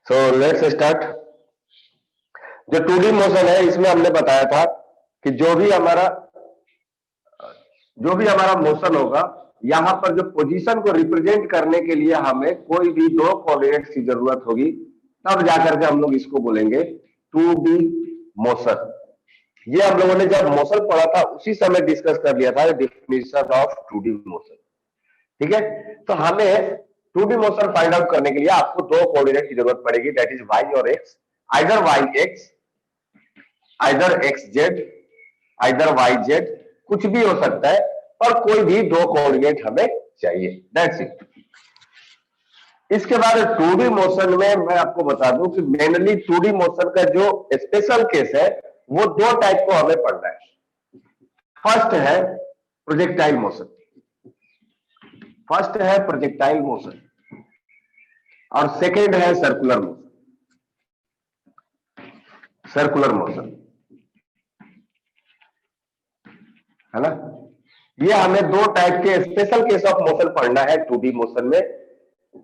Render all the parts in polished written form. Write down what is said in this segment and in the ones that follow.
So let's start. जो 2D motion है इसमें हमने बताया था कि जो भी हमारा मोशन होगा, यहां पर जो पोजीशन को रिप्रेजेंट करने के लिए हमें कोई भी दो कोऑर्डिनेट्स की जरूरत होगी, तब जाकर के हम लोग इसको बोलेंगे 2D मोशन। ये हम लोगों ने जब मोशन पढ़ा था उसी समय डिस्कस कर लिया था डेफिनेशन ऑफ 2D मोशन। ठीक है, तो हमें 2D मोशन फाइंड आउट करने के लिए आपको दो कोऑर्डिनेट की जरूरत पड़ेगी, दैट इज वाई और x. Either y x, either x z, either y z, कुछ भी हो सकता है, पर कोई भी दो कोऑर्डिनेट हमें चाहिए, दैट्स इट। इसके बाद 2D मोशन में मैं आपको बता दूं कि मेनली 2D मोशन का जो स्पेशल केस है वो दो टाइप को हमें पढ़ना है। फर्स्ट है प्रोजेक्टाइल मोशन, और सेकेंड है सर्कुलर मोशन, है ना। ये हमें दो टाइप के स्पेशल केस ऑफ मोशन पढ़ना है 2D मोशन में।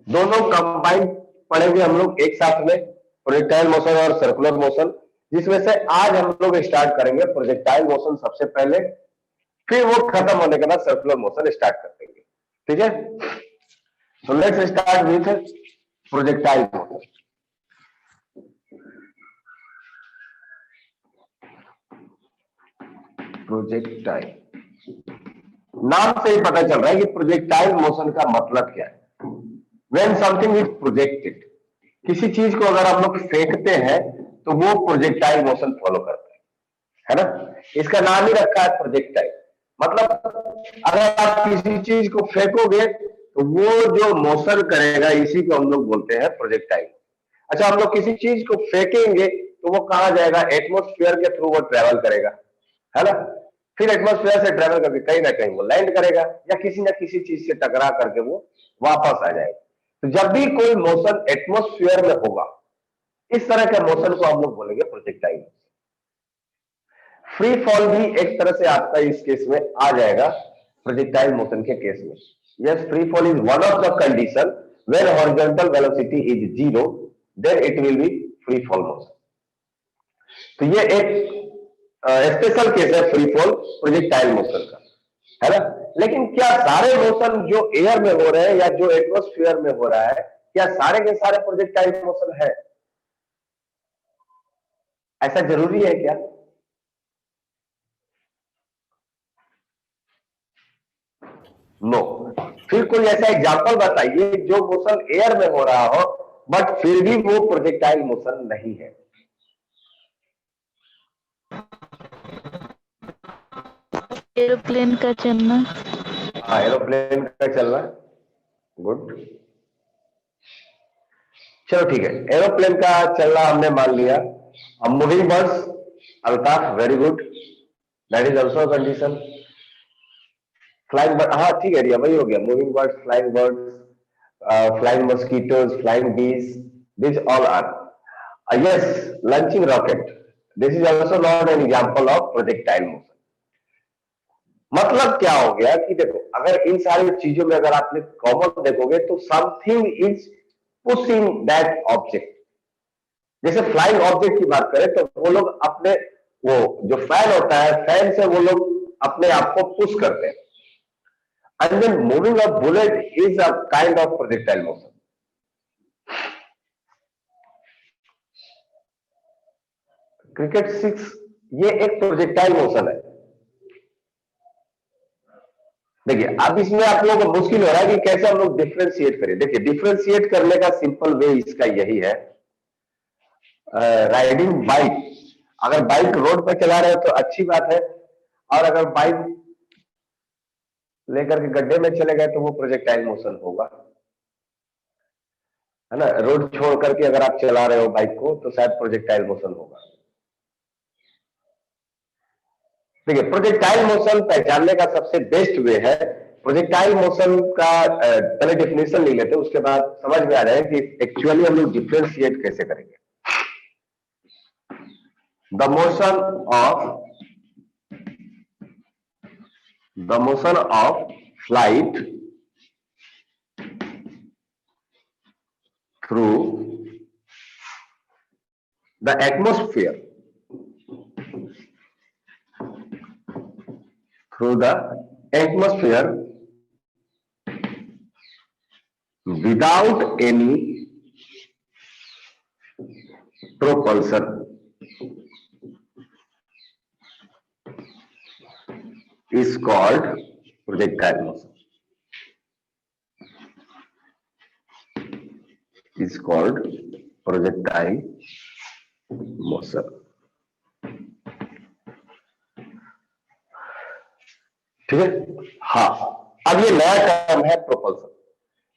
दोनों कंबाइंड पढ़ेंगे हम लोग एक साथ में, प्रोजेक्टाइल मोशन और सर्कुलर मोशन, जिसमें से आज हम लोग स्टार्ट करेंगे प्रोजेक्टाइल मोशन सबसे पहले, फिर वो खत्म होने के बाद सर्कुलर मोशन स्टार्ट कर देंगे। ठीक है, so let's start with projectile motion. Projectile, नाम से ही पता चल रहा है कि प्रोजेक्टाइल मोशन का मतलब क्या है। व्हेन समथिंग इज प्रोजेक्टेड, किसी चीज को अगर हम लोग फेंकते हैं तो वो प्रोजेक्टाइल मोशन फॉलो करता है ना। इसका नाम ही रखा है प्रोजेक्टाइल। मतलब अगर आप किसी चीज को फेंकोगे तो वो जो मोशन करेगा इसी को हम लोग बोलते हैं प्रोजेक्टाइल। अच्छा, हम लोग किसी चीज को फेंकेंगे तो वो कहां जाएगा, एटमोस्फियर के थ्रू वो ट्रेवल करेगा, है ना। फिर एटमोस्फियर से ट्रेवल करके कहीं ना कहीं वो लैंड करेगा या किसी ना किसी चीज से टकरा करके वो वापस आ जाएगा। तो जब भी कोई मोशन एटमोस्फियर में होगा, इस तरह के मोशन को हम लोग बोलेंगे प्रोजेक्टाइल। फ्री फॉल भी एक तरह से आपका इस केस में आ जाएगा प्रोजेक्टाइल मोशन के केस में। Yes, free fall is one of the condition when horizontal velocity is zero, then it will be free fall motion. तो ये एक स्पेशल केस है फ्री फॉल प्रोजेक्टाइल मोशन का, है ना। लेकिन क्या सारे मोशन जो एयर में हो रहे हैं या जो एटमोस्फियर में हो रहा है, क्या सारे के सारे प्रोजेक्टाइल मोशन है? ऐसा जरूरी है क्या? नो। फिर कोई ऐसा एग्जांपल बताइए जो मोशन एयर में हो रहा हो बट फिर भी वो प्रोजेक्टाइल मोशन नहीं है। एरोप्लेन का चलना। हाँ, एरोप्लेन का चलना, गुड। चलो ठीक है, एरोप्लेन का चलना हमने मान लिया। अब moving birds, Altaf very good, that is also condition. Flying bird, हाँ ठीक है रिया, वही हो गया, moving birds, flying birds, flying mosquitoes, flying bees, this all are. Yes, launching rocket. This is also not an example of projectile motion. मतलब क्या हो गया कि देखो, अगर इन सारी चीजों में अगर आपने कॉमन देखोगे तो something is pushing that object. जैसे फ्लाइंग ऑब्जेक्ट की बात करें तो वो लोग अपने, वो जो फैन होता है, फैन से वो लोग अपने आप को पुश करते हैं। And then moving a bullet is a kind of projectile motion. Cricket six, ये एक प्रोजेक्टाइल मोशन है। देखिए, अब इसमें आप लोगों को मुश्किल हो रहा है कि कैसे हम लोग डिफ्रेंशिएट करें। देखिए, डिफ्रेंशिएट करने का सिंपल वे इसका यही है, राइडिंग बाइक, अगर बाइक रोड पर चला रहे हो तो अच्छी बात है, और अगर बाइक लेकर के गड्ढे में चले गए तो वो प्रोजेक्टाइल मोशन होगा, है ना। रोड छोड़ करके अगर आप चला रहे हो बाइक को तो शायद प्रोजेक्टाइल मोशन होगा। देखिए, प्रोजेक्टाइल मोशन पहचानने का सबसे बेस्ट वे है, प्रोजेक्टाइल मोशन का पहले डेफिनेशन ले लेते हैं, उसके बाद समझ में आ जाए कि एक्चुअली हम लोग डिफ्रेंशिएट कैसे करेंगे। The motion of flight through the atmosphere, through the atmosphere without any propulsion is called projectile motion. Is called projectile motion. ठीक है, हाँ। अब ये नया टर्म है प्रोपल्सन।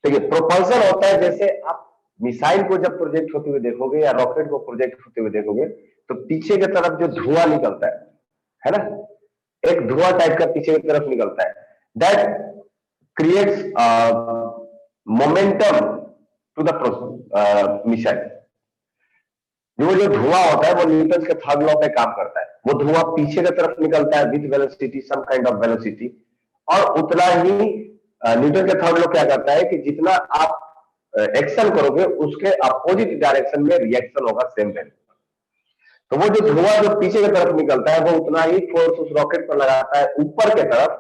ठीक है, प्रोपल्सन होता है जैसे आप मिसाइल को जब प्रोजेक्ट होते हुए देखोगे या रॉकेट को प्रोजेक्ट होते हुए देखोगे तो पीछे की तरफ जो धुआं निकलता है ना, एक धुआं टाइप का पीछे की तरफ निकलता है, that creates momentum to the missile. जो धुआं होता है वो न्यूटन के थर्ड लॉ पे काम करता है। वो धुआं पीछे की तरफ निकलता है with velocity, some kind of velocity, और उतना ही न्यूटन के थर्ड लॉ क्या करता है कि जितना आप एक्शन करोगे उसके अपोजिट डायरेक्शन में रिएक्शन होगा सेम वैल्यू। तो वो जो धुआं जो पीछे की तरफ निकलता है वो उतना ही फोर्स उस रॉकेट पर लगाता है ऊपर की तरफ,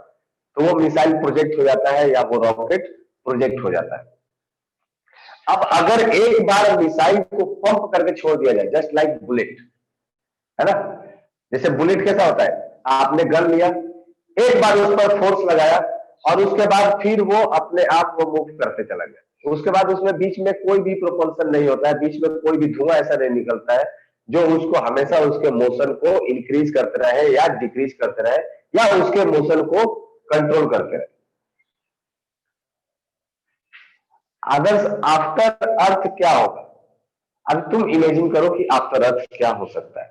तो वो मिसाइल प्रोजेक्ट हो जाता है या वो रॉकेट प्रोजेक्ट हो जाता है। अब अगर एक बार मिसाइल को पंप करके छोड़ दिया जाए, जस्ट लाइक बुलेट, है ना, जैसे बुलेट कैसा होता है, आपने गन लिया, एक बार उस पर फोर्स लगाया और उसके बाद फिर वो अपने आप वो मूव करते चला गया। उसके बाद उसमें बीच में कोई भी प्रोपल्सन नहीं होता है, बीच में कोई भी धुआं ऐसा नहीं निकलता है जो उसको हमेशा उसके मोशन को इंक्रीज करते रहे या डिक्रीज करते रहे या उसके मोशन को कंट्रोल करते रहे। अदर्स आफ्टर अर्थ क्या होगा? अब तुम इमेजिन करो कि आफ्टर अर्थ क्या हो सकता है,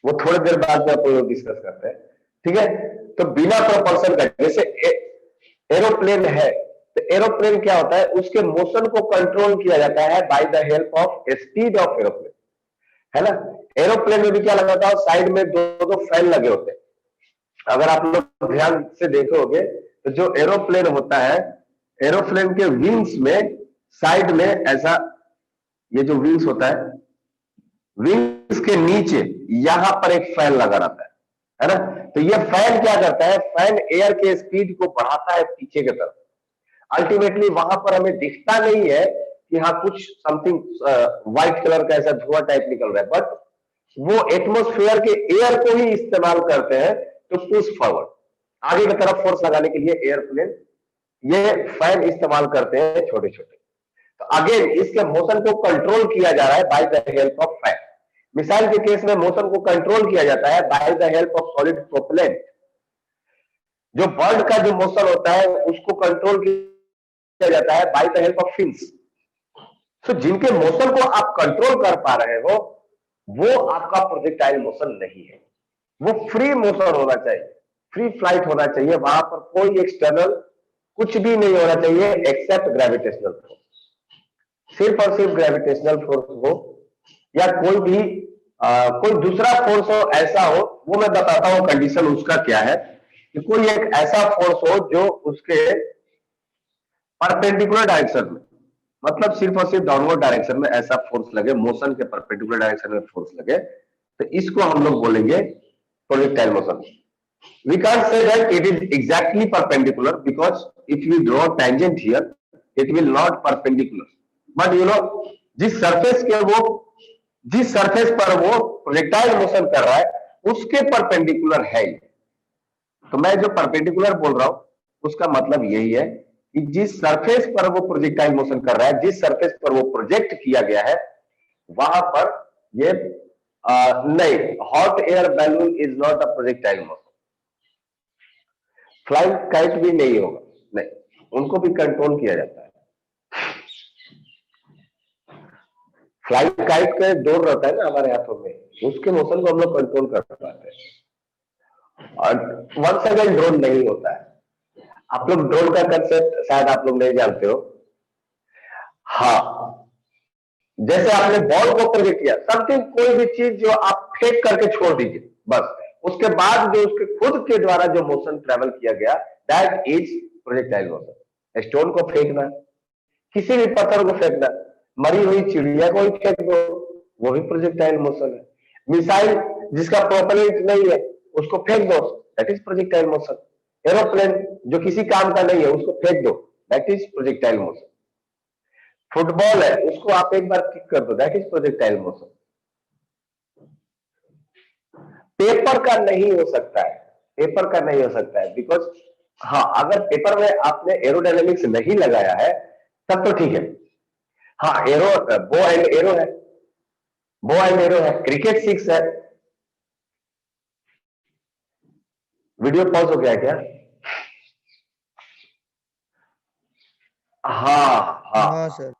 वो थोड़ी देर बाद में अपन लोग डिस्कस करते हैं। ठीक है, तो बिना प्रोपल्सन का, जैसे एरोप्लेन है, तो एरोप्लेन क्या होता है, उसके मोशन को कंट्रोल किया जाता है by the help of speed of aeroplane, है ना। एरोप्लेन में भी क्या लगा होता है, साइड में दो फैन लगे होते हैं। अगर आप लोग ध्यान से देखोगे तो जो एरोप्लेन होता है, एरोप्लेन के विंग्स में साइड में ऐसा, ये जो विंग्स होता है, विंग्स के नीचे यहां पर एक फैन लगा रहता है ना। तो ये फैन क्या करता है, फैन एयर के स्पीड को बढ़ाता है पीछे की तरफ। अल्टीमेटली वहां पर हमें दिखता नहीं है कि हाँ कुछ समथिंग व्हाइट कलर का ऐसा धुआं टाइप निकल रहा है, बट वो एटमॉस्फेयर के एयर को ही इस्तेमाल करते हैं तो पुश फॉरवर्ड, आगे की तरफ फोर्स लगाने के लिए एयरप्लेन ये फैन इस्तेमाल करते हैं छोटे छोटे। तो अगेन इसके मोशन को कंट्रोल किया जा रहा है by the help of fan. Missile के केस में मोशन को कंट्रोल किया जाता है by the help of solid propellant. जो बर्ड का जो मोशन होता है उसको कंट्रोल किया जाता है by the help of fins. तो जिनके मोशन को आप कंट्रोल कर पा रहे हो वो आपका प्रोजेक्टाइल मोशन नहीं है, वो फ्री मोशन होना चाहिए, फ्री फ्लाइट होना चाहिए। वहां पर कोई एक्सटर्नल कुछ भी नहीं होना चाहिए एक्सेप्ट ग्रेविटेशनल फोर्स। सिर्फ और सिर्फ ग्रेविटेशनल फोर्स हो या कोई दूसरा फोर्स हो ऐसा हो, वो मैं बताता हूं कंडीशन उसका क्या है, कि कोई एक ऐसा फोर्स हो जो उसके परपेंडिकुलर डायरेक्शन में, मतलब सिर्फ और सिर्फ डाउनवर्ड डायरेक्शन में ऐसा फोर्स लगे, मोशन के परपेंडिकुलर डायरेक्शन में फोर्स लगे, तो इसको हम लोग बोलेंगे projectile motion. We can't say that it is exactly perpendicular because if we draw tangent here, it will not perpendicular. But you know, जिस सरफेस पर वो प्रोजेक्टाइल मोशन कर रहा है उसके परपेंडिकुलर है। तो मैं जो परपेंडिकुलर बोल रहा हूं उसका मतलब यही है कि जिस सरफेस पर वो प्रोजेक्टाइल मोशन कर रहा है, जिस सरफेस पर वो प्रोजेक्ट किया गया है, वहां पर ये नहीं, hot air balloon is not a projectile motion. Flying kite भी नहीं होगा, नहीं, उनको भी कंट्रोल किया जाता है। फ्लाइंग काइट का डोर रहता है ना हमारे हाथों में, उसके मोशन को हम लोग कंट्रोल कर पाते हैं। और वन सेकंड ड्रोन नहीं होता है। आप लोग ड्रोन का कंसेप्ट शायद आप लोग नहीं जानते हो। हाँ, जैसे आपने बॉल को प्रोजेक्ट किया, समथिंग कोई भी चीज जो आप फेंक करके छोड़ दीजिए, बस उसके बाद जो उसके खुद के द्वारा जो मोशन ट्रेवल किया गया, that is projectile motion. Stone को फेंकना, किसी भी पत्थर को फेंकना, मरी हुई चिड़िया को ही फेंक दो, वो भी प्रोजेक्टाइल मोशन है। मिसाइल जिसका प्रोपेलेंट नहीं है उसको फेंक दो, that is projectile motion. Aeroplane जो किसी काम का नहीं है उसको फेंक दो, that is projectile motion. Football है उसको आप एक बार किक कर दो, that is projectile motion. Paper का नहीं हो सकता है, पेपर का नहीं हो सकता है बिकॉज हाँ, अगर पेपर में आपने एरोडायनेमिक्स नहीं लगाया है तब तो ठीक है। हाँ, एरो बो एंड एरो है, बो एंड एरो है, क्रिकेट 6 है। वीडियो पॉज हो गया क्या? हाँ हाँ, हाँ सर।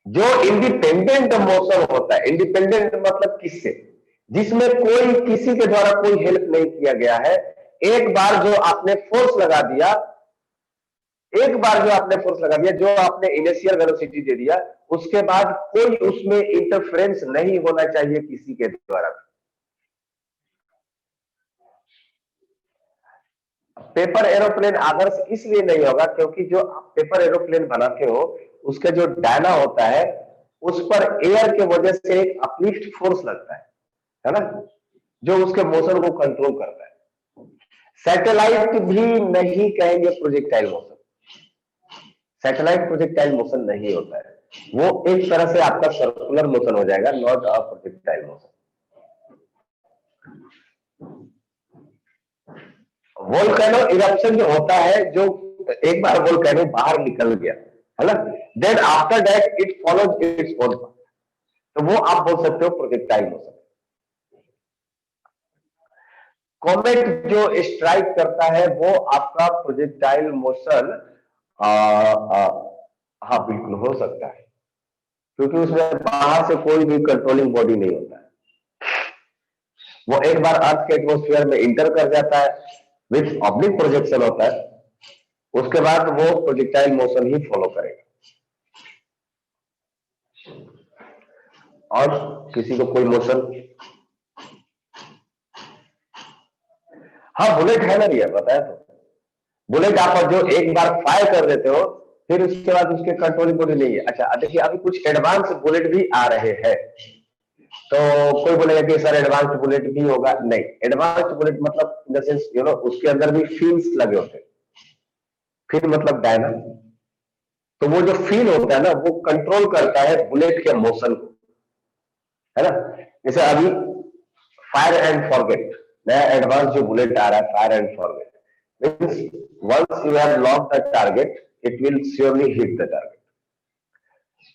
जो इंडिपेंडेंट मोशन होता है, इंडिपेंडेंट मतलब किससे, जिसमें कोई किसी के द्वारा कोई हेल्प नहीं किया गया है। एक बार जो आपने फोर्स लगा दिया, एक बार जो आपने फोर्स लगा दिया, जो आपने इनिशियल वेलोसिटी दे दिया, उसके बाद कोई उसमें इंटरफेरेंस नहीं होना चाहिए किसी के द्वारा। पेपर एरोप्लेन आदर्श इसलिए नहीं होगा क्योंकि जो आप पेपर एरोप्लेन बनाते हो उसका जो डायना होता है उस पर एयर के वजह से एक अपलिफ्ट फोर्स लगता है ना, जो उसके मोशन को कंट्रोल करता है। सैटेलाइट भी नहीं कहेंगे projectile motion, satellite projectile motion नहीं होता है, वो एक तरह से आपका सर्कुलर मोशन हो जाएगा, not a projectile motion. Volcano eruption जो होता है, जो एक बार वोल्केनो बाहर निकल गया है ना, then after that it follows its own path, तो वो आप बोल सकते हो प्रोजेक्टाइल मोशन। कॉमेट जो स्ट्राइक करता है वो आपका प्रोजेक्टाइल मोशन हाँ बिल्कुल हो सकता है, क्योंकि उसमें बाहर से कोई भी कंट्रोलिंग बॉडी नहीं होता है। वो एक बार अर्थ के एटमोस्फेयर में इंटर कर जाता है, विथ ऑब्लिक प्रोजेक्शन होता है, उसके बाद वो प्रोजेक्टाइल मोशन ही फॉलो करेगा। और किसी को कोई मोशन? हाँ, बुलेट है ना भैया, बताया तो। बुलेट आप जो एक बार फायर कर देते हो फिर उसके बाद उसके कंट्रोलिंग बॉडी नहीं है। अच्छा देखिए, अभी कुछ एडवांस बुलेट भी आ रहे हैं, तो कोई बोलेगा कि सर एडवांस बुलेट भी होगा, नहीं, एडवांस बुलेट मतलब इन द सेंस उसके अंदर भी फील्स लगे होते हैं। फील मतलब डायना, तो वो जो फील होता है ना वो कंट्रोल करता है बुलेट के मोशन को, है ना। जैसे अभी फायर एंड फॉरगेट, नया एडवांस जो बुलेट आ रहा है, fire and forget, means once you have lock the target it will surely hit the target.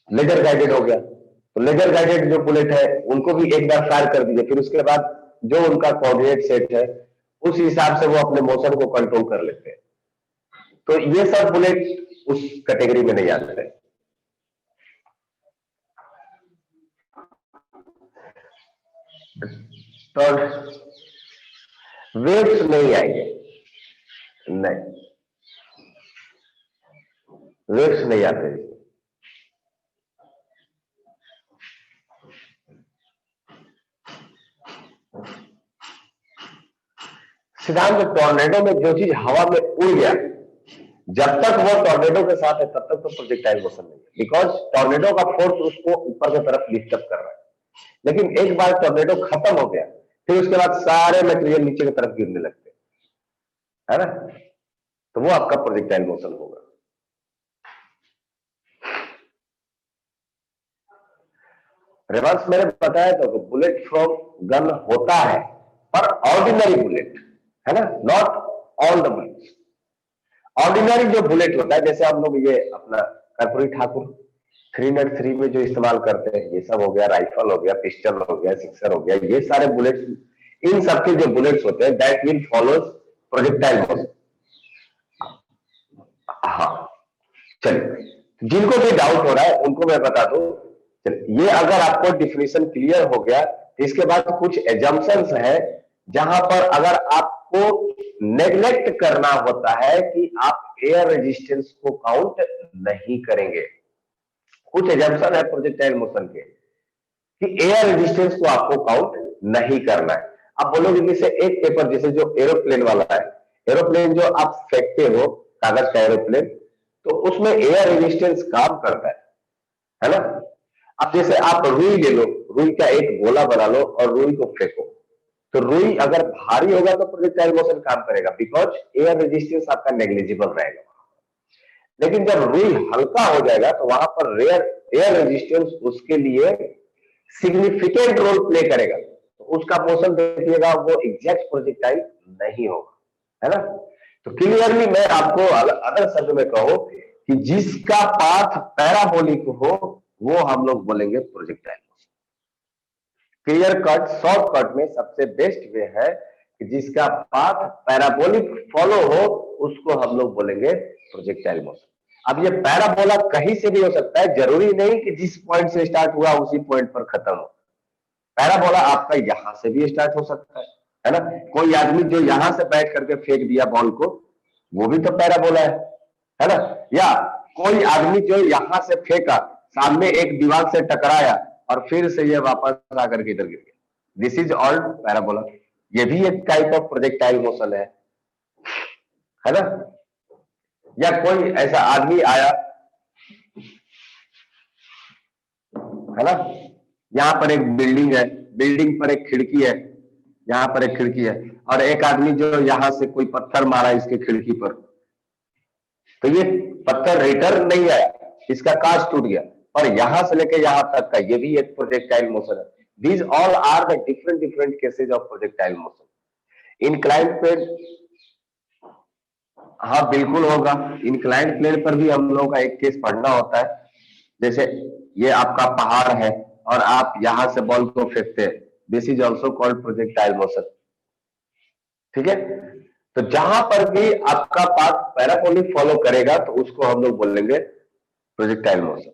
Laser guided हो गया, तो लेजर गाइडेड जो बुलेट है उनको भी एक बार फायर कर दीजिए, फिर उसके बाद जो उनका कोऑर्डिनेट सेट है उस हिसाब से वो अपने मोशन को कंट्रोल कर लेते हैं। तो ये सब बुलेट उस कैटेगरी में नहीं आते हैं। तो वेव्स नहीं आएंगे, नहीं, वेव्स नहीं आते। सिद्धांत टॉर्नेडो में जो चीज हवा में उड़ गया, जब तक वो टॉर्नेडो के साथ है तब तक तो प्रोजेक्टाइल मोशन नहीं है, बिकॉज टॉर्नेडो का फोर्स उसको ऊपर की तरफ लिफ्ट अप कर रहा है। लेकिन एक बार टॉर्नेडो खत्म हो गया फिर उसके बाद सारे मटेरियल नीचे की तरफ गिरने लगते हैं, है ना, तो वो आपका प्रोजेक्टाइल मोशन होगा। रिवर्स मैंने बताया तो बुलेट फ्रॉम गन होता है, पर ऑर्डिनरी बुलेट, है ना, not all the bullets. Ordinary जो बुलेट होता है, जैसे हम लोग ये अपना कर्पूरी ठाकुर 303 में जो इस्तेमाल करते हैं, ये सब हो गया, राइफल हो गया, पिस्टल हो गया, सिक्सर हो गया, ये सारे बुलेट्स, इन सबके जो बुलेट्स होते हैं that will follow projectile motion. हाँ चलिए, जिनको भी डाउट हो रहा है उनको मैं बता दूं, ये अगर आपको डिफिनेशन क्लियर हो गया, इसके बाद कुछ एजम्पशंस है जहां पर अगर आपको नेग्लेक्ट करना होता है कि आप एयर रेजिस्टेंस को काउंट नहीं करेंगे। कुछ एजम्पशन है प्रोजेक्टाइल मोशन के कि एयर रेजिस्टेंस को आपको काउंट नहीं करना है। आप बोलोगे जैसे एक पेपर, जैसे जो एरोप्लेन वाला है, एरोप्लेन जो आप फेंकते हो, कागज का एरोप्लेन, तो उसमें एयर रेजिस्टेंस काम करता है ना। अब जैसे आप रुई ले लो, रुई का एक गोला बना लो और रुई को फेंको, तो रुई अगर भारी होगा तो प्रोजेक्टाइल मोशन काम करेगा, बिकॉज एयर रेजिस्टेंस आपका नेग्लिजिबल रहेगा। लेकिन जब रुई हल्का हो जाएगा तो वहां पर एयर रेजिस्टेंस उसके लिए सिग्निफिकेंट रोल प्ले करेगा, तो उसका मोशन देखिएगा वो एग्जैक्ट प्रोजेक्टाइल नहीं होगा, है ना। तो क्लियरली मैं आपको अदर शब्द में कहूं कि जिसका पाथ पैराबोलिक हो वो हम लोग बोलेंगे projectile motion. Clear cut, shortcut में सबसे बेस्ट वे है कि जिसका पाथ पैराबोलिक फॉलो हो उसको हम लोग बोलेंगे प्रोजेक्टाइल मोशन। अब ये पैराबोला कहीं से भी हो सकता है, जरूरी नहीं कि जिस पॉइंट से स्टार्ट हुआ उसी पॉइंट पर खत्म हो। पैराबोला आपका यहां से भी स्टार्ट हो सकता है ना। कोई आदमी जो यहां से बैठ करके फेंक दिया बॉल को, वो भी तो पैराबोला है ना। या कोई आदमी जो यहां से फेंका, सामने एक दीवार से टकराया और फिर से ये वापस आकर के इधर गिर गया, दिस इज ऑल पैराबोला। ये भी एक टाइप ऑफ प्रोजेक्टाइल मोशन है ना। या कोई ऐसा आदमी आया, है ना, यहां पर एक बिल्डिंग है, बिल्डिंग पर एक खिड़की है, यहां पर एक खिड़की है, और एक आदमी जो यहां से कोई पत्थर मारा इसके खिड़की पर, तो ये पत्थर रिटर्न नहीं आया, इसका कांच टूट गया, और यहां से लेकर यहां तक का ये भी एक प्रोजेक्टाइल मोशन है। These all are the different cases of projectile motion. Inclined plane, हाँ बिल्कुल होगा, इंक्लाइंड प्लेन पर भी हम लोगों का एक केस पढ़ना होता है। जैसे ये आपका पहाड़ है और आप यहां से बॉल को फेंकते हैं, this is also called projectile motion, ठीक है। तो जहां पर भी आपका पाथ पैराबोलिक फॉलो करेगा तो उसको हम लोग बोलेंगे projectile motion.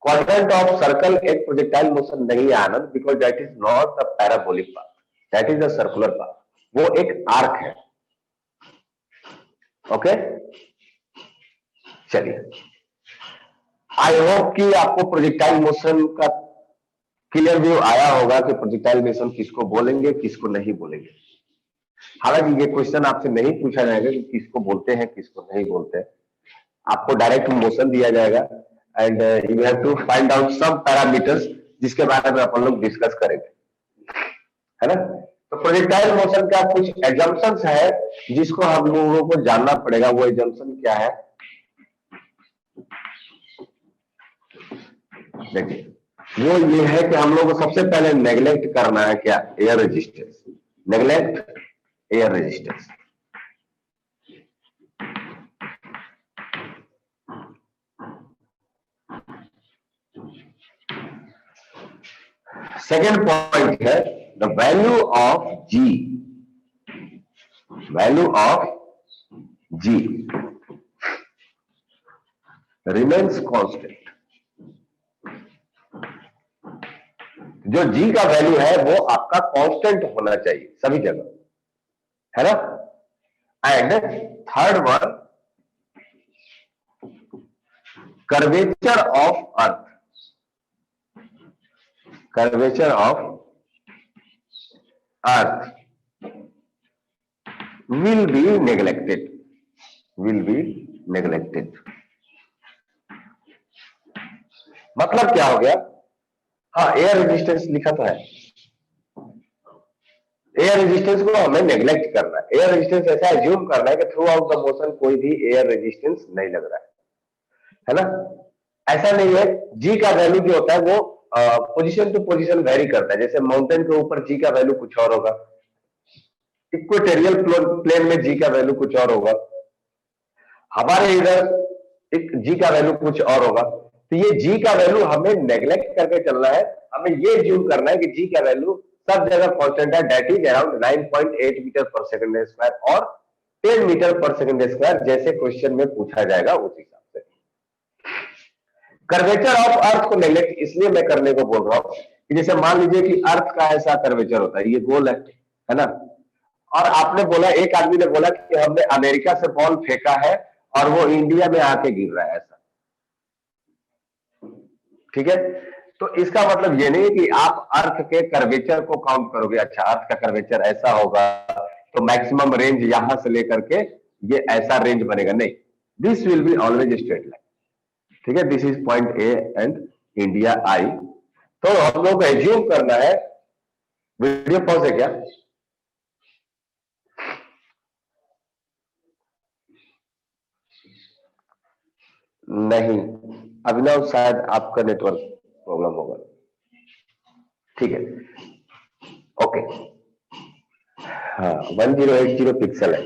Quadrant of circle एक प्रोजेक्टाइल मोशन नहीं है Anand, because that is not the parabolic path, that is the circular path, वो एक आर्क है। ओके, चलिए, आई होप कि आपको प्रोजेक्टाइल मोशन का क्लियर व्यू आया होगा कि प्रोजेक्टाइल मोशन किसको बोलेंगे किसको नहीं बोलेंगे। हालांकि ये क्वेश्चन आपसे नहीं पूछा जाएगा कि किसको बोलते हैं किसको नहीं बोलते हैं, आपको डायरेक्ट मोशन दिया जाएगा and you have to find out some parameters जिसके बारे में अपन लोग डिस्कस करेंगे, है ना। तो प्रोजेक्टाइल मोशन का कुछ एजम्पशंस है जिसको हम लोगों को जानना पड़ेगा। वो एजम्पशन क्या है, देखिए, वो ये है कि हम लोग को सबसे पहले नेग्लेक्ट करना है क्या, air resistance, neglect air resistance. Second point है the value of G, value of G remains constant. जो जी का वैल्यू है वो आपका कांस्टेंट होना चाहिए सभी जगह, है ना। And third one, curvature of earth, curvature of earth will be neglected, will be neglected। मतलब क्या हो गया, हाँ एयर रेजिस्टेंस लिखा तो है, एयर रेजिस्टेंस को हमें नेग्लेक्ट करना है। एयर रेजिस्टेंस ऐसा एज्यूम करना है कि थ्रू आउट द मोशन कोई भी एयर रेजिस्टेंस नहीं लग रहा है ना। ऐसा नहीं है, जी का वैल्यू जो होता है वो पोजीशन टू पोजीशन वेरी करता है। जैसे माउंटेन के ऊपर जी का वैल्यू कुछ और होगा, इक्वेटोरियल प्लेन में जी का वैल्यू कुछ और होगा, हमारे इधर एक जी का वैल्यू कुछ और होगा। तो ये जी का वैल्यू हमें नेग्लेक्ट करके चलना है, हमें ये एज्यूम करना है कि जी का वैल्यू सब जगह कांस्टेंट है, that is around 9.8 metre per second square और 10 मीटर पर सेकंड स्क्वायर, जैसे क्वेश्चन में पूछा जाएगा उस हिसाब से। कर्वेचर ऑफ अर्थ को नेग्लेक्ट इसलिए मैं करने को बोल रहा हूं कि जैसे मान लीजिए कि अर्थ का ऐसा कर्वेचर होता है, ये गोल है ना, और आपने बोला, एक आदमी ने बोला कि हमने अमेरिका से बॉल फेंका है और वो इंडिया में आके गिर रहा है, ऐसा, ठीक है। तो इसका मतलब ये नहीं कि आप अर्थ के कर्वेचर को काउंट करोगे, अच्छा अर्थ का कर्वेचर ऐसा होगा तो मैक्सिमम रेंज यहां से लेकर के ये ऐसा रेंज बनेगा, नहीं, this will be always straight line, ठीक है। This is point A and India I, तो हम लोग को एज्यूम करना है, वीडियो पॉज है क्या? नहीं, अभिनव शायद आपका नेटवर्क प्रॉब्लम होगा। ठीक है, ओके। हाँ, 1080 पिक्सल है,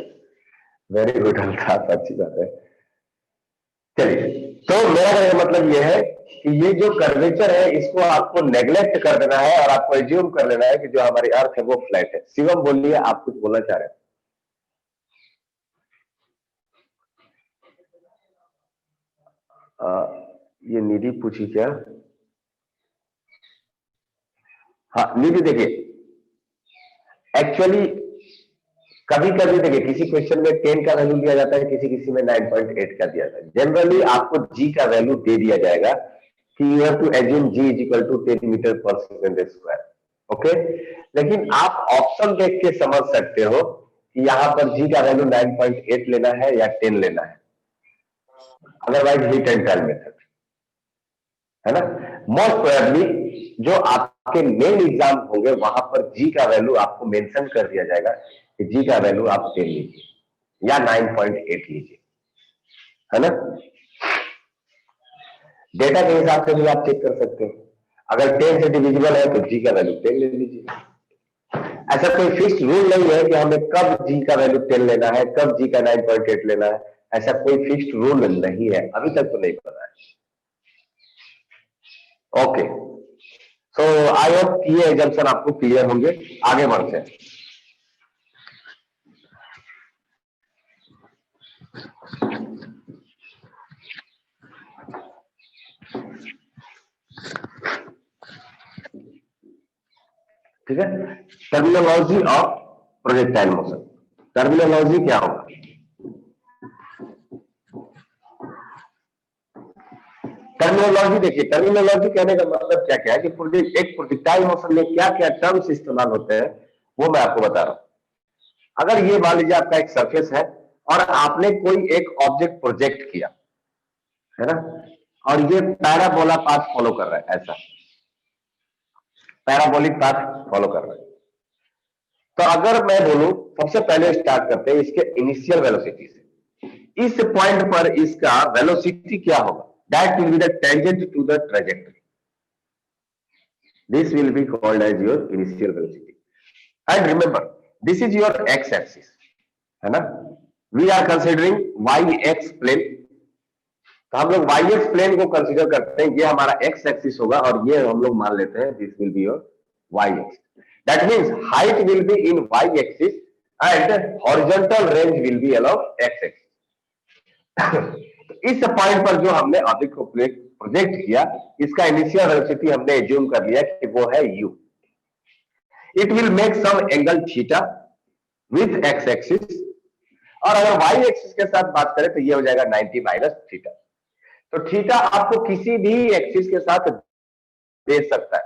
वेरी गुड अल्ताफ, अच्छी बात है। चलिए, तो मेरा कहने का मतलब यह है कि ये जो कर्वेचर है इसको आपको नेग्लेक्ट कर देना है और आपको एज्यूम कर लेना है कि जो हमारी अर्थ है वो फ्लैट है। शिवम बोलिए, आप कुछ बोलना चाह रहे हैं? ये निधि पूछी क्या? हाँ निधि, देखिए एक्चुअली कभी कभी देखिए किसी क्वेश्चन में 10 का वैल्यू दिया जाता है, किसी किसी में 9.8 का दिया जाता है। जनरली आपको जी का वैल्यू दे दिया जाएगा कि you have to assume g is equal to 10 metre per second square, okay. लेकिन आप ऑप्शन देख के समझ सकते हो कि यहाँ पर जी का वैल्यू 9.8 लेना है या 10 लेना है, otherwise heat and turn method, है ना। मोस्ट प्रोबेबली जो आपके मेन एग्जाम होंगे वहां पर जी का वैल्यू आपको मेंशन कर दिया जाएगा कि जी का वैल्यू आप 10 लीजिए या 9.8 लीजिए, है ना। डेटा के हिसाब से भी आप चेक कर सकते हो, अगर 10 से डिविजिबल है तो जी का वैल्यू 10 ले लीजिए। ऐसा कोई फिक्स रूल नहीं है कि हमें कब जी का वैल्यू 10 लेना है, कब जी का 9.8 लेना है, ऐसा कोई फिक्स रूल नहीं है, अभी तक तो नहीं पता है। ओके, सो आई होप ये एग्जाम्पशन आपको क्लियर होंगे। आगे बढ़ते हैं। ठीक है, terminology of projectile motion. Terminology क्या होगा? टर्मिनोलॉजी देखिए, टर्मिनोलॉजी कहने का मतलब क्या क्या है कि एक प्रोजेक्टाइल मोशन में क्या क्या टर्म्स इस्तेमाल होते हैं वो मैं आपको बता रहा हूं। अगर ये मान लीजिए आपका एक सरफेस है और आपने कोई एक ऑब्जेक्ट प्रोजेक्ट किया, है ना, और ये पैराबोला पाथ फॉलो कर रहा है, ऐसा पैराबोलिक पाथ फॉलो कर रहा है। तो अगर मैं बोलूं, सबसे पहले स्टार्ट करते हैं इसके इनिशियल वेलोसिटी से। इस पॉइंट पर इसका वेलोसिटी क्या होगा? That will be the tangent to the trajectory. This will be called as your initial velocity. And remember, this is your x axis, है ना। We are considering y x plane, तो हम लोग y x plane को consider करते हैं, ये हमारा एक्स एक्सिस होगा और ये हम लोग मान लेते हैं this will be your y axis. That means height will be in y-axis and horizontal range will be along x-axis. इस पॉइंट पर जो हमने ऑब्जेक्ट को प्रोजेक्ट किया, इसका इनिशियल वेलोसिटी हमने एज्यूम कर लिया कि वो है u. It will make some angle theta with x-axis, और अगर y-axis के साथ बात करें तो ये हो जाएगा 90 माइनस थीटा। तो थीटा आपको किसी भी एक्सिस के साथ दे सकता है।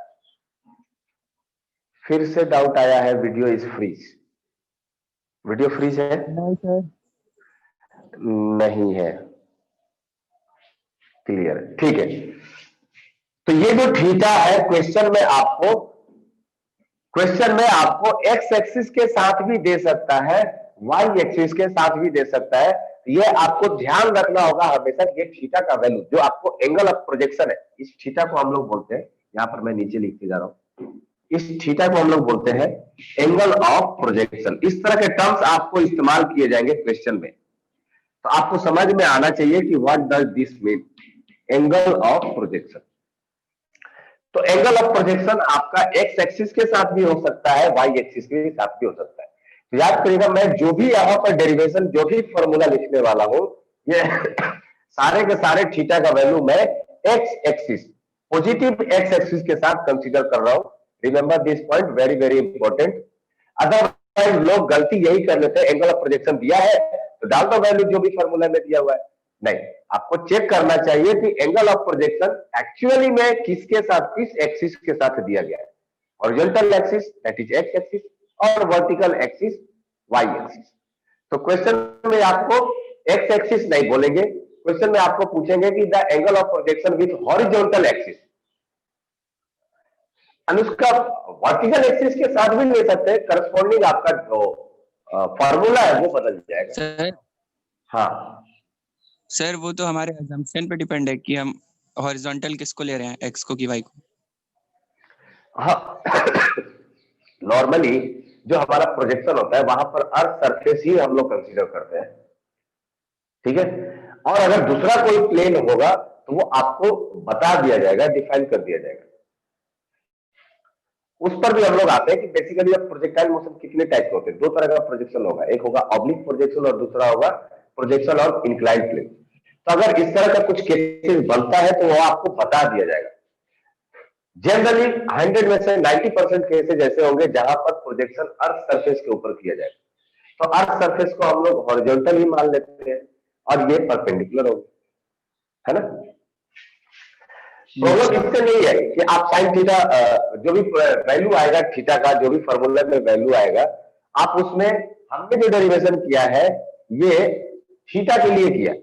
फिर से डाउट आया है, video is freeze. Video freeze है? नहीं सर, नहीं है, क्लियर है, ठीक है। तो ये जो थीटा है क्वेश्चन में आपको एक्स एक्सिस के साथ भी दे सकता है, वाई एक्सिस के साथ भी दे सकता है। ये आपको ध्यान रखना होगा हमेशा, ये थीटा का वैल्यू जो आपको एंगल ऑफ प्रोजेक्शन है, इस थीटा को हम लोग बोलते हैं, यहां पर मैं नीचे लिखते जा रहा हूं, इस थीटा को हम लोग बोलते हैं एंगल ऑफ प्रोजेक्शन। इस तरह के टर्म्स आपको इस्तेमाल किए जाएंगे क्वेश्चन में, तो आपको समझ में आना चाहिए कि what does this mean, angle of projection. तो एंगल ऑफ प्रोजेक्शन आपका एक्स एक्सिस के साथ भी हो सकता है, वाई एक्सिस के साथ भी हो सकता है। तो याद करिएगा, मैं जो भी यहां पर डेरिवेशन, जो भी फॉर्मूला लिखने वाला हूं, ये सारे के सारे थीटा का वैल्यू मैं x axis, positive x axis के साथ कंसीडर कर रहा हूं। Remember this point, very very important. Otherwise लोग गलती यही कर लेते हैं, एंगल ऑफ प्रोजेक्शन दिया है तो डाल दो वैल्यू जो भी फॉर्मूला में दिया हुआ है। नहीं, आपको चेक करना चाहिए कि एंगल ऑफ प्रोजेक्शन एक्चुअली में किसके साथ, किस एक्सिस के साथ दिया गया है। Horizontal axis that is x axis और वर्टिकल एक्सिस वाई एक्सिस। तो क्वेश्चन में आपको एक्स एक्सिस नहीं बोलेंगे, क्वेश्चन में आपको पूछेंगे कि the angle of projection with horizontal axis, and उसका वर्टिकल एक्सिस के साथ भी ले सकते हैं, करस्पॉन्डिंग आपका जो फॉर्मूला है वो बदल जाएगा। सर हाँ सर वो तो हमारे assumption पे डिपेंड है कि हम हॉरिजॉन्टल किसको ले रहे हैं, एक्स को कि वाई को। हाँ नॉर्मली जो हमारा प्रोजेक्शन होता है वहां पर अर्थ सरफेस ही हम लोग कंसीडर करते हैं, ठीक है। और अगर दूसरा कोई प्लेन होगा तो वो आपको बता दिया जाएगा, डिफाइन कर दिया जाएगा। उस पर भी हम लोग आते हैं कि बेसिकली अब प्रोजेक्टाइल मोशन कितने टाइप के होते हैं। दो तरह का प्रोजेक्शन होगा, एक होगा ऑब्लिक प्रोजेक्शन और दूसरा होगा प्रोजेक्शन ऑन इंक्लाइंड प्लेन। तो अगर इस तरह का कुछ केसेस बनता है तो वो आपको बता दिया जाएगा। जनरली 100 में से 90% केसेस ऐसे होंगे जहां पर प्रोजेक्शन अर्थ सरफेस के ऊपर किया जाएगा, तो अर्थ सरफेस को हम लोग हॉरिजॉन्टल ही मान लेते हैं और ये परपेंडिकुलर होगा, है ना। प्रॉब्लम इससे नहीं है कि आप साइन थीटा जो भी वैल्यू आएगा थीटा का, जो भी फॉर्मूला में वैल्यू आएगा, आप उसमें हमने जो डेरिवेशन किया है ये थीटा के लिए किया।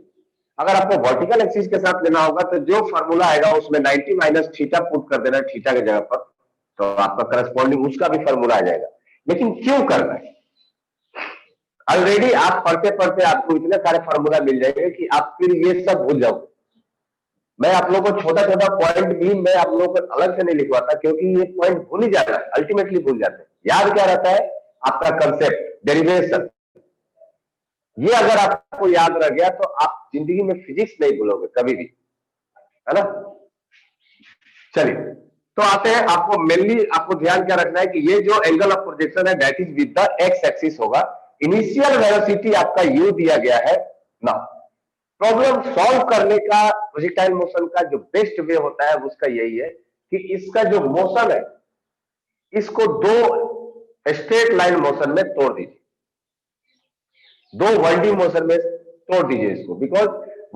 अगर आपको वर्टिकल एक्सिस के साथ लेना होगा तो जो फॉर्मूला आएगा उसमें 90 माइनस थीटा पुट कर देना थीटा की जगह पर, तो आपका करस्पॉन्डिंग उसका भी फॉर्मूला आ जाएगा। लेकिन क्यों करना है, ऑलरेडी आप पढ़ते पढ़ते आपको इतने सारे फॉर्मूला मिल जाएंगे कि आप फिर ये सब भूल जाओ। मैं आप लोगों को छोटा छोटा पॉइंट भी मैं आप लोगों को अलग से नहीं लिखवाता, क्योंकि ये पॉइंट भूल ही जाता है, अल्टीमेटली भूल जाते हैं। याद क्या रहता है, आपका कंसेप्ट, डेरिवेशन। ये अगर आपको याद रह गया तो आप जिंदगी में फिजिक्स नहीं भूलोगे कभी भी, है ना। चलिए तो आते हैं, आपको मेनली आपको ध्यान क्या रखना है कि ये जो एंगल ऑफ प्रोजेक्शन है that is with the x axis होगा। इनिशियल वेलोसिटी आपका यू दिया गया है ना। प्रॉब्लम सॉल्व करने का प्रोजेक्टाइल मोशन का जो बेस्ट वे होता है उसका यही है कि इसका जो मोशन है इसको दो स्ट्रेट लाइन मोशन में तोड़ दीजिए, दो 1D मोशन में तोड़ दीजिए इसको, बिकॉज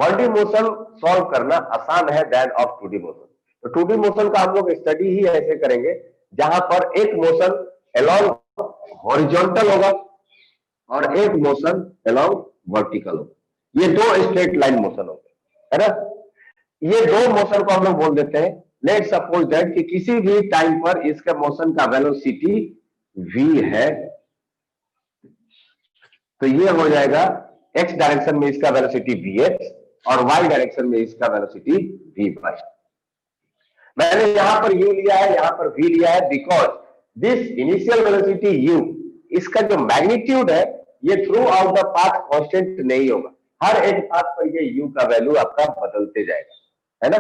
1D मोशन सॉल्व करना आसान है देन ऑफ 2D मोशन। तो 2D मोशन का हम लोग स्टडी ही ऐसे करेंगे जहां पर एक मोशन अलोंग हॉरिजॉन्टल होगा और एक मोशन अलोंग वर्टिकल होगा। ये दो स्ट्रेट लाइन मोशन होते हैं, है ना। ये दो मोशन को हम लोग बोल देते हैं, लेट सपोज दैट कि किसी भी टाइम पर इसके मोशन का वेलोसिटी v है, तो ये हो जाएगा x डायरेक्शन में इसका वेलोसिटी vx और y डायरेक्शन में इसका वेलोसिटी vy। मैंने यहां पर u लिया है, यहां पर v लिया है, because this initial velocity u, इसका जो मैग्नीट्यूड है ये through out the path constant नहीं होगा, हर एक पाथ पर ये u का वैल्यू आपका बदलते जाएगा, है ना।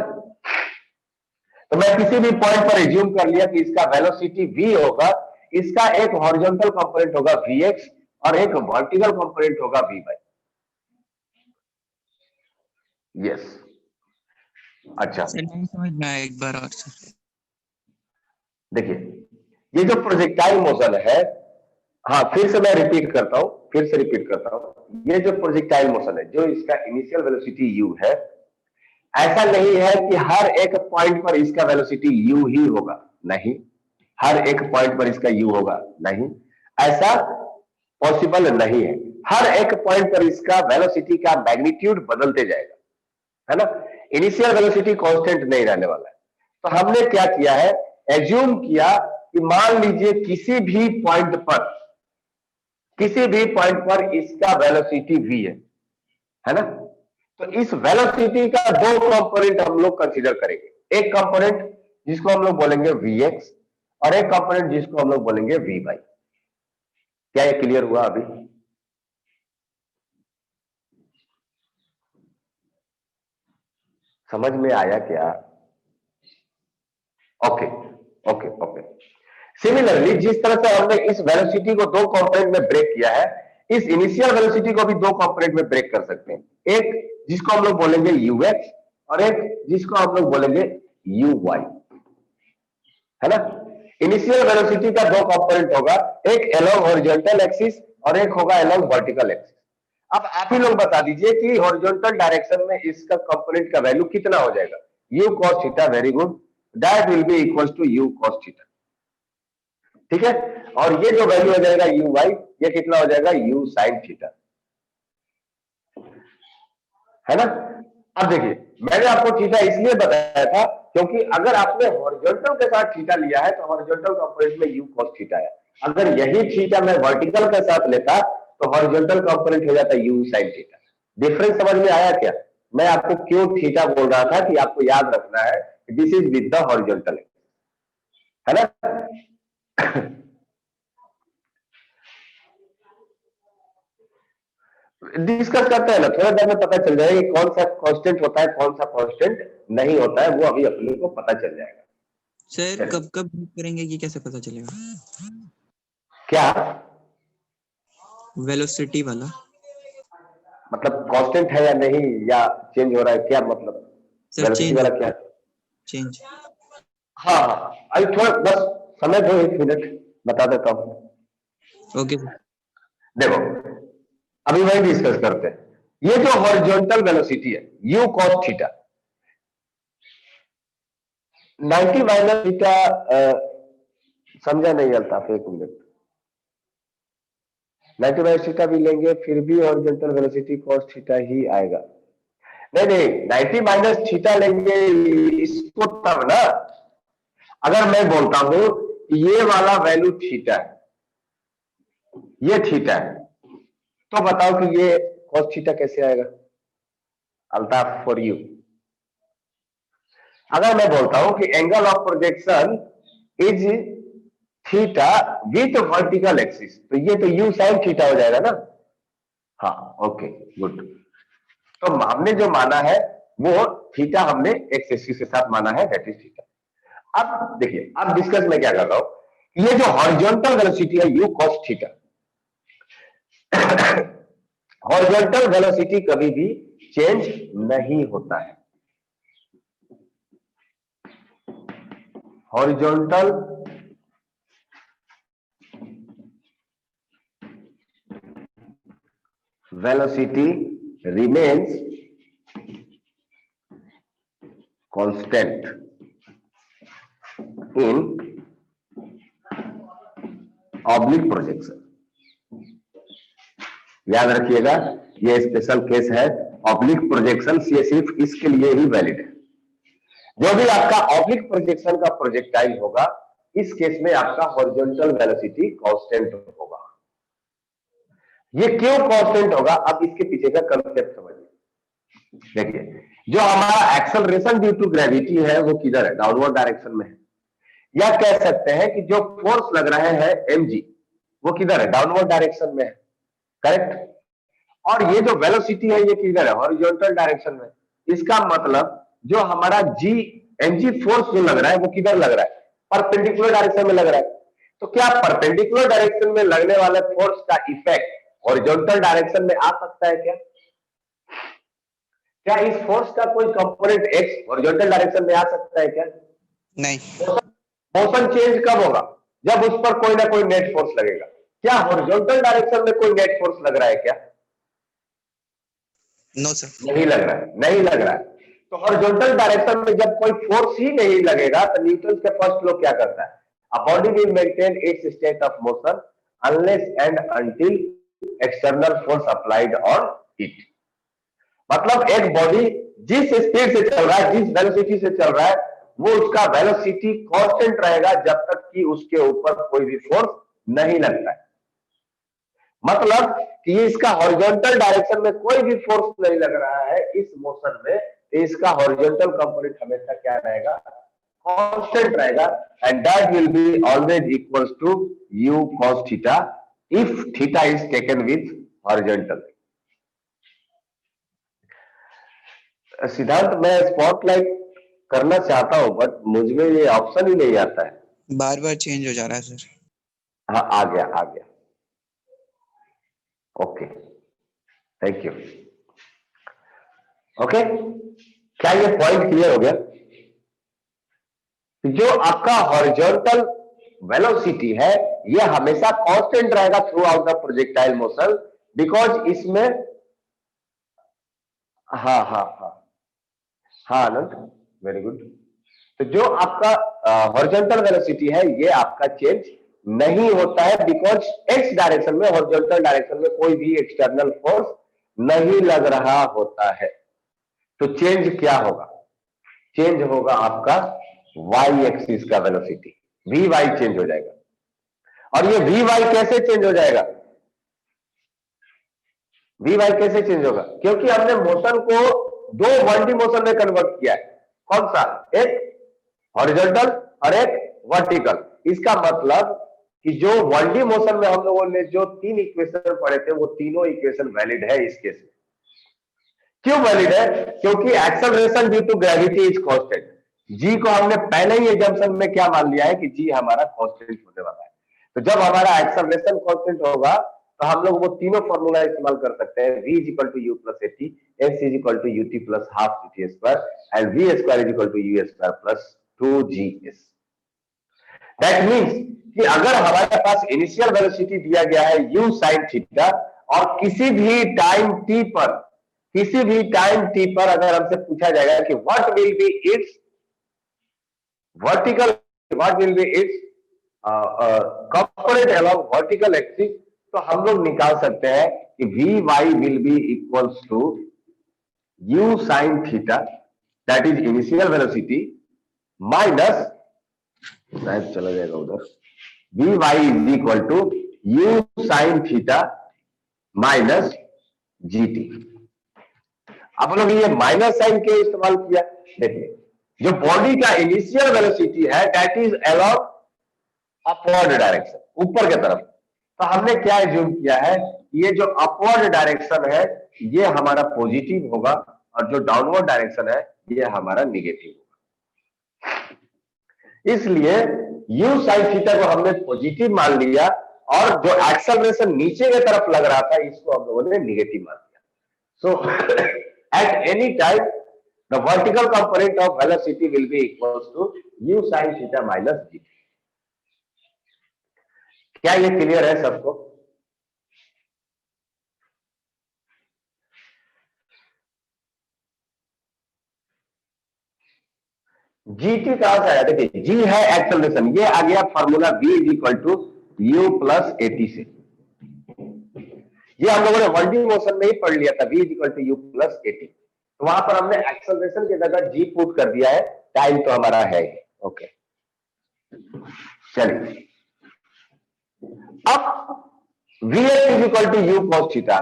तो मैं किसी भी पॉइंट पर एज्यूम कर लिया कि इसका वेलोसिटी v होगा, इसका एक हॉरिजॉन्टल कंपोनेंट होगा vx और एक वर्टिकल कंपोनेंट होगा vy। यस, अच्छा सर नहीं समझ में आया एक बार और सर। देखिए ये जो प्रोजेक्टाइल मोशन है, हाँ फिर से मैं रिपीट करता हूं, ये जो प्रोजेक्टाइल मोशन है, जो इसका इनिशियल वेलोसिटी u है, ऐसा नहीं है कि हर एक पॉइंट पर इसका वेलोसिटी u ही होगा, नहीं, हर एक पॉइंट पर इसका u होगा, नहीं, ऐसा पॉसिबल नहीं है। हर एक पॉइंट पर इसका वेलोसिटी का मैग्नीट्यूड बदलते जाएगा, है ना। इनिशियल वेलोसिटी कांस्टेंट नहीं रहने वाला है। तो हमने क्या किया है, एज्यूम किया कि मान लीजिए किसी भी पॉइंट पर इसका वेलोसिटी v है ना। तो इस वेलोसिटी का दो कंपोनेंट हम लोग कंसीडर करेंगे, एक कंपोनेंट जिसको हम लोग बोलेंगे vx और एक कंपोनेंट जिसको हम लोग बोलेंगे vy। क्या ये क्लियर हुआ अभी? समझ में आया क्या? Okay okay okay. सिमिलरली जिस तरह से हमने इस वेलोसिटी को दो कंपोनेंट में ब्रेक किया है, इस इनिशियल वेलोसिटी को भी दो कंपोनेंट में ब्रेक कर सकते हैं, एक जिसको हम लोग बोलेंगे ux और एक जिसको हम लोग बोलेंगे uy, है ना। इनिशियल वेलोसिटी का दो कंपोनेंट होगा, एक अलोंग हॉरिजॉन्टल एक्सिस और एक होगा अलोंग वर्टिकल एक्सिस। अब आप ही लोग बता दीजिए कि हॉरिजॉन्टल डायरेक्शन में इसका कंपोनेंट का वैल्यू कितना हो जाएगा, u cos theta, very good, that will be equal to u cos theta, ठीक है। और ये जो वैल्यू हो जाएगा uy, ये कितना हो जाएगा u sin थीटा, है ना। अब देखिए मैंने आपको थीटा इसलिए बताया था क्योंकि अगर आपने हॉरिजॉन्टल के साथ थीटा लिया है तो हॉरिजॉन्टल कंपोनेंट में u cos थीटा है। अगर यही थीटा मैं वर्टिकल के साथ लेता तो हॉरिजॉन्टल कंपोनेंट हो जाता u sin थीटा। डिफरेंस समझ में आया क्या? मैं आपको क्यों थीटा बोल रहा था कि आपको याद रखना है this is with the horizontal, है ना? डिस्कस करते हैं ना, थोड़ा देर में पता चल जाएगा कि कौन सा कांस्टेंट होता है कौन सा कांस्टेंट नहीं होता है, वो अभी अपने को पता चल जाएगा। सर कब कब करेंगे कि कैसे पता चलेगा? क्या वेलोसिटी वाला मतलब कांस्टेंट है या नहीं, या चेंज हो रहा है, क्या मतलब? सर वेलोसिटी चेंज वाला क्या? चेंज हाँ हाँ, अभी थोड़ा बस समय दो, 1 मिनट बता देता हूँ। Okay sir. देखो अभी वही डिस्कस करते हैं। ये जो हॉरिजॉन्टल वेलोसिटी है u cos theta, 90 minus theta, समझा नहीं अल्ताफ, 1 मिनट। 90 माइनस थीटा भी लेंगे फिर भी हॉरिजॉन्टल वेलोसिटी cos थीटा ही आएगा। नहीं नहीं, 90 माइनस थीटा लेंगे इसको तब ना, अगर मैं बोलता हूं कि ये वाला वैल्यू थीटा है, ये थीटा है, तो बताओ कि ये cos थीटा कैसे आएगा? Altaf for you. अगर मैं बोलता हूं कि angle of projection is theta with vertical axis, तो ये तो u sin थीटा हो जाएगा ना। हाँ ओके गुड। तो हमने जो माना है वो थीटा हमने एक्स एक्सिस के साथ माना है, दैट इज थीटा। अब देखिए, अब डिस्कस में क्या कर रहा हूं, ये जो हॉरिजॉन्टल वेलोसिटी है u cos theta, horizontal velocity कभी भी चेंज नहीं होता है। Horizontal velocity remains constant in oblique projection। याद रखिएगा ये स्पेशल केस है, ऑब्लिक प्रोजेक्शन, ये सिर्फ इसके लिए ही वैलिड है। जो भी आपका ऑब्लिक प्रोजेक्शन का प्रोजेक्टाइल होगा, इस केस में आपका हॉरिजॉन्टल वेलोसिटी कांस्टेंट होगा। ये क्यों कांस्टेंट होगा, अब इसके पीछे का कंसेप्ट समझिए। देखिए, जो हमारा एक्सेलरेशन ड्यू टू ग्रेविटी है वो किधर है? डाउनवर्ड डायरेक्शन में है। या कह सकते हैं कि जो फोर्स लग रहे हैं mg वो किधर है? डाउनवर्ड डायरेक्शन में है, करेक्ट। और ये जो वेलोसिटी है ये किधर है? हॉरिजॉन्टल डायरेक्शन में। इसका मतलब जो हमारा जी mg फोर्स जो लग रहा है वो किधर लग रहा है? परपेंडिकुलर डायरेक्शन में लग रहा है। तो क्या परपेंडिकुलर डायरेक्शन में लगने वाले फोर्स का इफेक्ट हॉरिजॉन्टल डायरेक्शन में आ सकता है क्या? क्या इस फोर्स का कोई कंपोनेंट एक्स हॉरिजॉन्टल डायरेक्शन में आ सकता है क्या? नहीं। मोशन चेंज कब होगा? जब उस पर कोई ना कोई नेट फोर्स लगेगा। क्या हॉरिजॉन्टल डायरेक्शन में कोई नेट फोर्स लग रहा है क्या? No sir. नहीं लग रहा है, नहीं लग रहा है। तो हॉरिजॉन्टल डायरेक्शन में जब कोई फोर्स ही नहीं लगेगा तो न्यूटन के फर्स्ट लॉ क्या करता है? A body will maintain its state of motion unless and until external force applied on it. मतलब एक बॉडी जिस स्पीड से चल रहा है, जिस वेलोसिटी से चल रहा है, वो उसका वेलोसिटी कांस्टेंट रहेगा जब तक कि उसके ऊपर कोई भी फोर्स नहीं लगता है। मतलब कि इसका हॉरिजॉन्टल डायरेक्शन में कोई भी फोर्स नहीं लग रहा है इस मोशन में, इसका हॉरिजॉन्टल कंपोनेंट हमेशा क्या रहेगा? कांस्टेंट रहेगा। And that will be always equals to u cos theta if theta is taken with horizontal. Siddhant, मैं स्पॉटलाइट करना चाहता हूं बट मुझमें ये ऑप्शन ही नहीं आता है। बार बार चेंज हो जा रहा है सर। हाँ आ गया, आ गया। Okay thank you. ओके, क्या ये पॉइंट क्लियर हो गया? जो आपका हॉरिजॉन्टल वेलोसिटी है ये हमेशा कांस्टेंट रहेगा through out the projectile motion, because इसमें हाँ हाँ हाँ हाँ अनंत, वेरी गुड। तो जो आपका हॉरिजॉन्टल वेलोसिटी है ये आपका चेंज नहीं होता है बिकॉज एक्स डायरेक्शन में, हॉरिजॉन्टल डायरेक्शन में कोई भी एक्सटर्नल फोर्स नहीं लग रहा होता है। तो चेंज क्या होगा? चेंज होगा आपका वाई एक्सिस का वेलोसिटी, वी वाई चेंज हो जाएगा। और ये वी वाई कैसे चेंज हो जाएगा, वी वाई कैसे चेंज होगा, क्योंकि हमने मोशन को दो 1D मोशन में कन्वर्ट किया है। कौन सा, एक हॉरिजॉन्टल और एक वर्टिकल। इसका मतलब कि जो 1D मोशन में हम लोगों ने जो 3 इक्वेशन पढ़े थे वो तीनों इक्वेशन वैलिड है इस केस में। क्यों वैलिड है, क्योंकि acceleration due to gravity is constant. G को हमने पहले ही एजम्पशन में क्या मान लिया है कि जी हमारा कांस्टेंट होने वाला है। तो जब हमारा एक्सेलरेशन कांस्टेंट होगा तो हम लोग वो तीनों फॉर्मूला इस्तेमाल कर सकते हैं, v is equal to u plus at, x is equal to ut plus half gt square and v square is equal to u square plus 2gs। That means कि अगर हमारे पास इनिशियल वेलोसिटी दिया गया है u sin थीटा और किसी भी time t पर अगर हमसे पूछा जाएगा कि what will be its vertical, what will be its component along vertical axis, तो हम लोग निकाल सकते हैं कि v y will be equals to u sin theta that is initial velocity minus, शायद चला जाएगा उधर, v y is equal to u sin theta minus gt. आप लोग ये माइनस साइन के इस्तेमाल किया, देखिए जो बॉडी का इनिशियल वेलोसिटी है that is along upward direction, ऊपर की तरफ। तो हमने क्या एज्यूम किया है, ये जो अपवर्ड डायरेक्शन है ये हमारा पॉजिटिव होगा और जो डाउनवर्ड डायरेक्शन है ये हमारा निगेटिव होगा। इसलिए u sin थीटा को हमने पॉजिटिव मान लिया और जो एक्सेलरेशन नीचे की तरफ लग रहा था इसको हम लोगों ने निगेटिव मान लिया। So at any time the vertical component of velocity will be equals to u sin theta minus G. क्या ये क्लियर है सबको? जीटी कहां से आया, देखिए जी है एक्सेलरेशन, ये आ गया formula v is equal to u plus at से। ये हम लोगों ने 1D मोशन में ही पढ़ लिया था, v is equal to u plus at. तो वहां पर हमने एक्सेलरेशन की जगह जी पुट कर दिया है, टाइम तो हमारा है। ओके चलिए, अब vx is equal to u cos theta,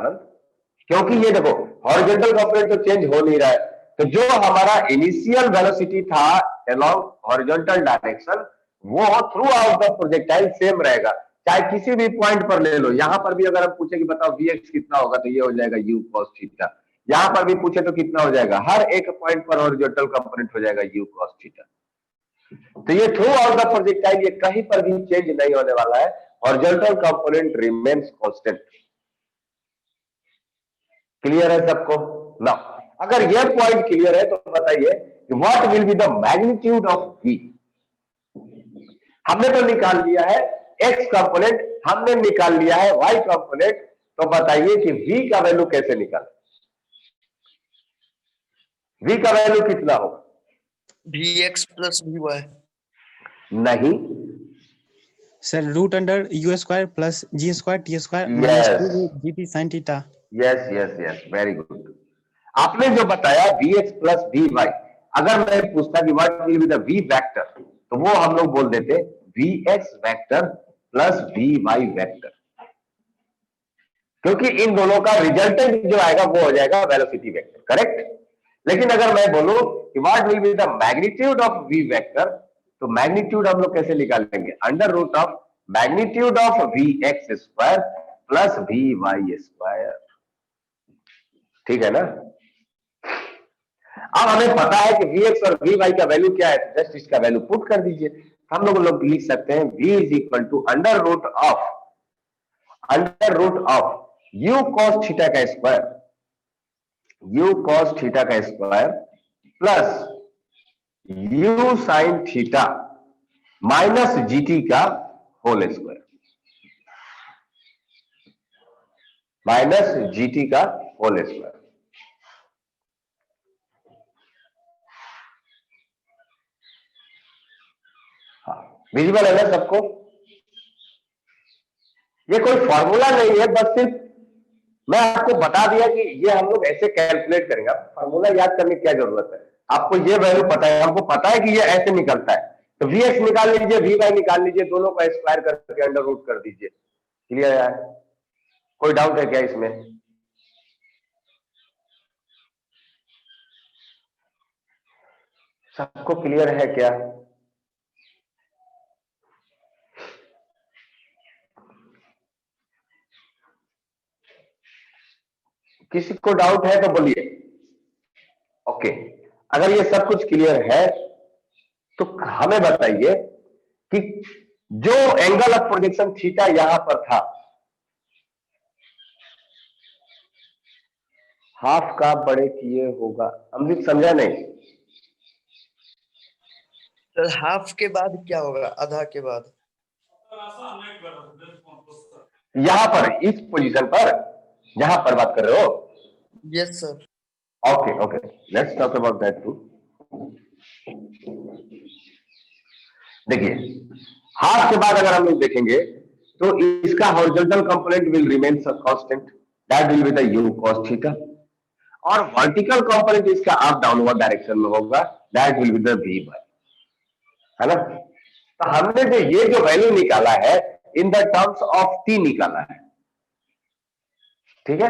क्योंकि ये देखो हॉरिजॉन्टल कंपोनेंट तो चेंज हो नहीं रहा है, तो जो हमारा इनिशियल वेलोसिटी था अलोंग हॉरिजॉन्टल डायरेक्शन वो through out the projectile same रहेगा, चाहे किसी भी पॉइंट पर ले लो। यहां पर भी अगर हम पूछे कि बताओ vx कितना होगा तो ये हो जाएगा u cos थीटा, यहां पर भी पूछे तो कितना हो जाएगा, हर एक पॉइंट पर हॉरिजॉन्टल कंपोनेंट हो जाएगा u cos थीटा। तो ये थ्रू आउट द प्रोजेक्टाइल ये कहीं पर भी चेंज नहीं होने वाला है, horizontal component remains constant. Clear है सबको? ना अगर यह पॉइंट क्लियर है तो बताइए what will be the magnitude of v। हमने तो निकाल लिया है x कंपोनेंट, हमने निकाल लिया है y कंपोनेंट, तो बताइए कि v का वैल्यू कैसे निकालें, v का वैल्यू कितना होगा? vx plus vy। नहीं sir root under u square plus g square t square Yes. Minus gt sine theta. Yes yes yes very good. आपने जो बताया vx प्लस vy, अगर मैं पूछता कि what will be the v vector तो वो हम लोग बोल देते vx vector plus vy vector, क्योंकि इन दोनों का रिजल्टेंट जो आएगा वो हो जाएगा वेलोसिटी वेक्टर, करेक्ट। लेकिन अगर मैं बोलूं कि what will be the magnitude of v vector, तो मैग्नीट्यूड हम लोग कैसे निकालेंगे, under root of magnitude of vx square plus vy square, ठीक है ना। अब हमें पता है कि vx और vy का वैल्यू क्या है, तो जस्ट इसका वैल्यू पुट कर दीजिए। हम लोग लिख सकते हैं v is equal to under root of u cos theta का स्क्वायर, u cos थीटा का square plus u sin theta minus gt का होल स्क्वायर, माइनस gt का होल स्क्वायर। विजिबल है ना सबको? ये कोई फॉर्मूला नहीं है, बस सिर्फ मैं आपको बता दिया कि ये हम लोग ऐसे कैलकुलेट करेंगे, फॉर्मूला याद करने की क्या जरूरत है। आपको ये वैल्यू पता है, हमको पता है कि ये ऐसे निकलता है, तो Vx निकाल लीजिए, Vy निकाल लीजिए, दोनों का स्क्वायर करके अंडर रूट कर दीजिए। क्लियर है? कोई डाउट है क्या इसमें? सबको क्लियर है क्या? किसी को डाउट है तो बोलिए। ओके, अगर ये सब कुछ क्लियर है तो हमें बताइए कि जो एंगल ऑफ प्रोजेक्शन थीटा यहां पर था, हाफ का बड़े किए होगा, अमृत समझा नहीं? सर हाफ के बाद क्या होगा, आधा के बाद? यहां पर इस पोजीशन पर जहां पर बात कर रहे हो? Yes sir. Okay okay, let's talk about that too. देखिए, हाफ के बाद अगर हम लोग देखेंगे तो इसका horizontal component will remain constant, that will be the u cos theta, और वर्टिकल कंपोनेंट इसका अप डाउनवर्ड डायरेक्शन में होगा, that will be the v by, है ना? तो हमने जो ये जो वैल्यू निकाला है in the terms of t निकाला है, ठीक है?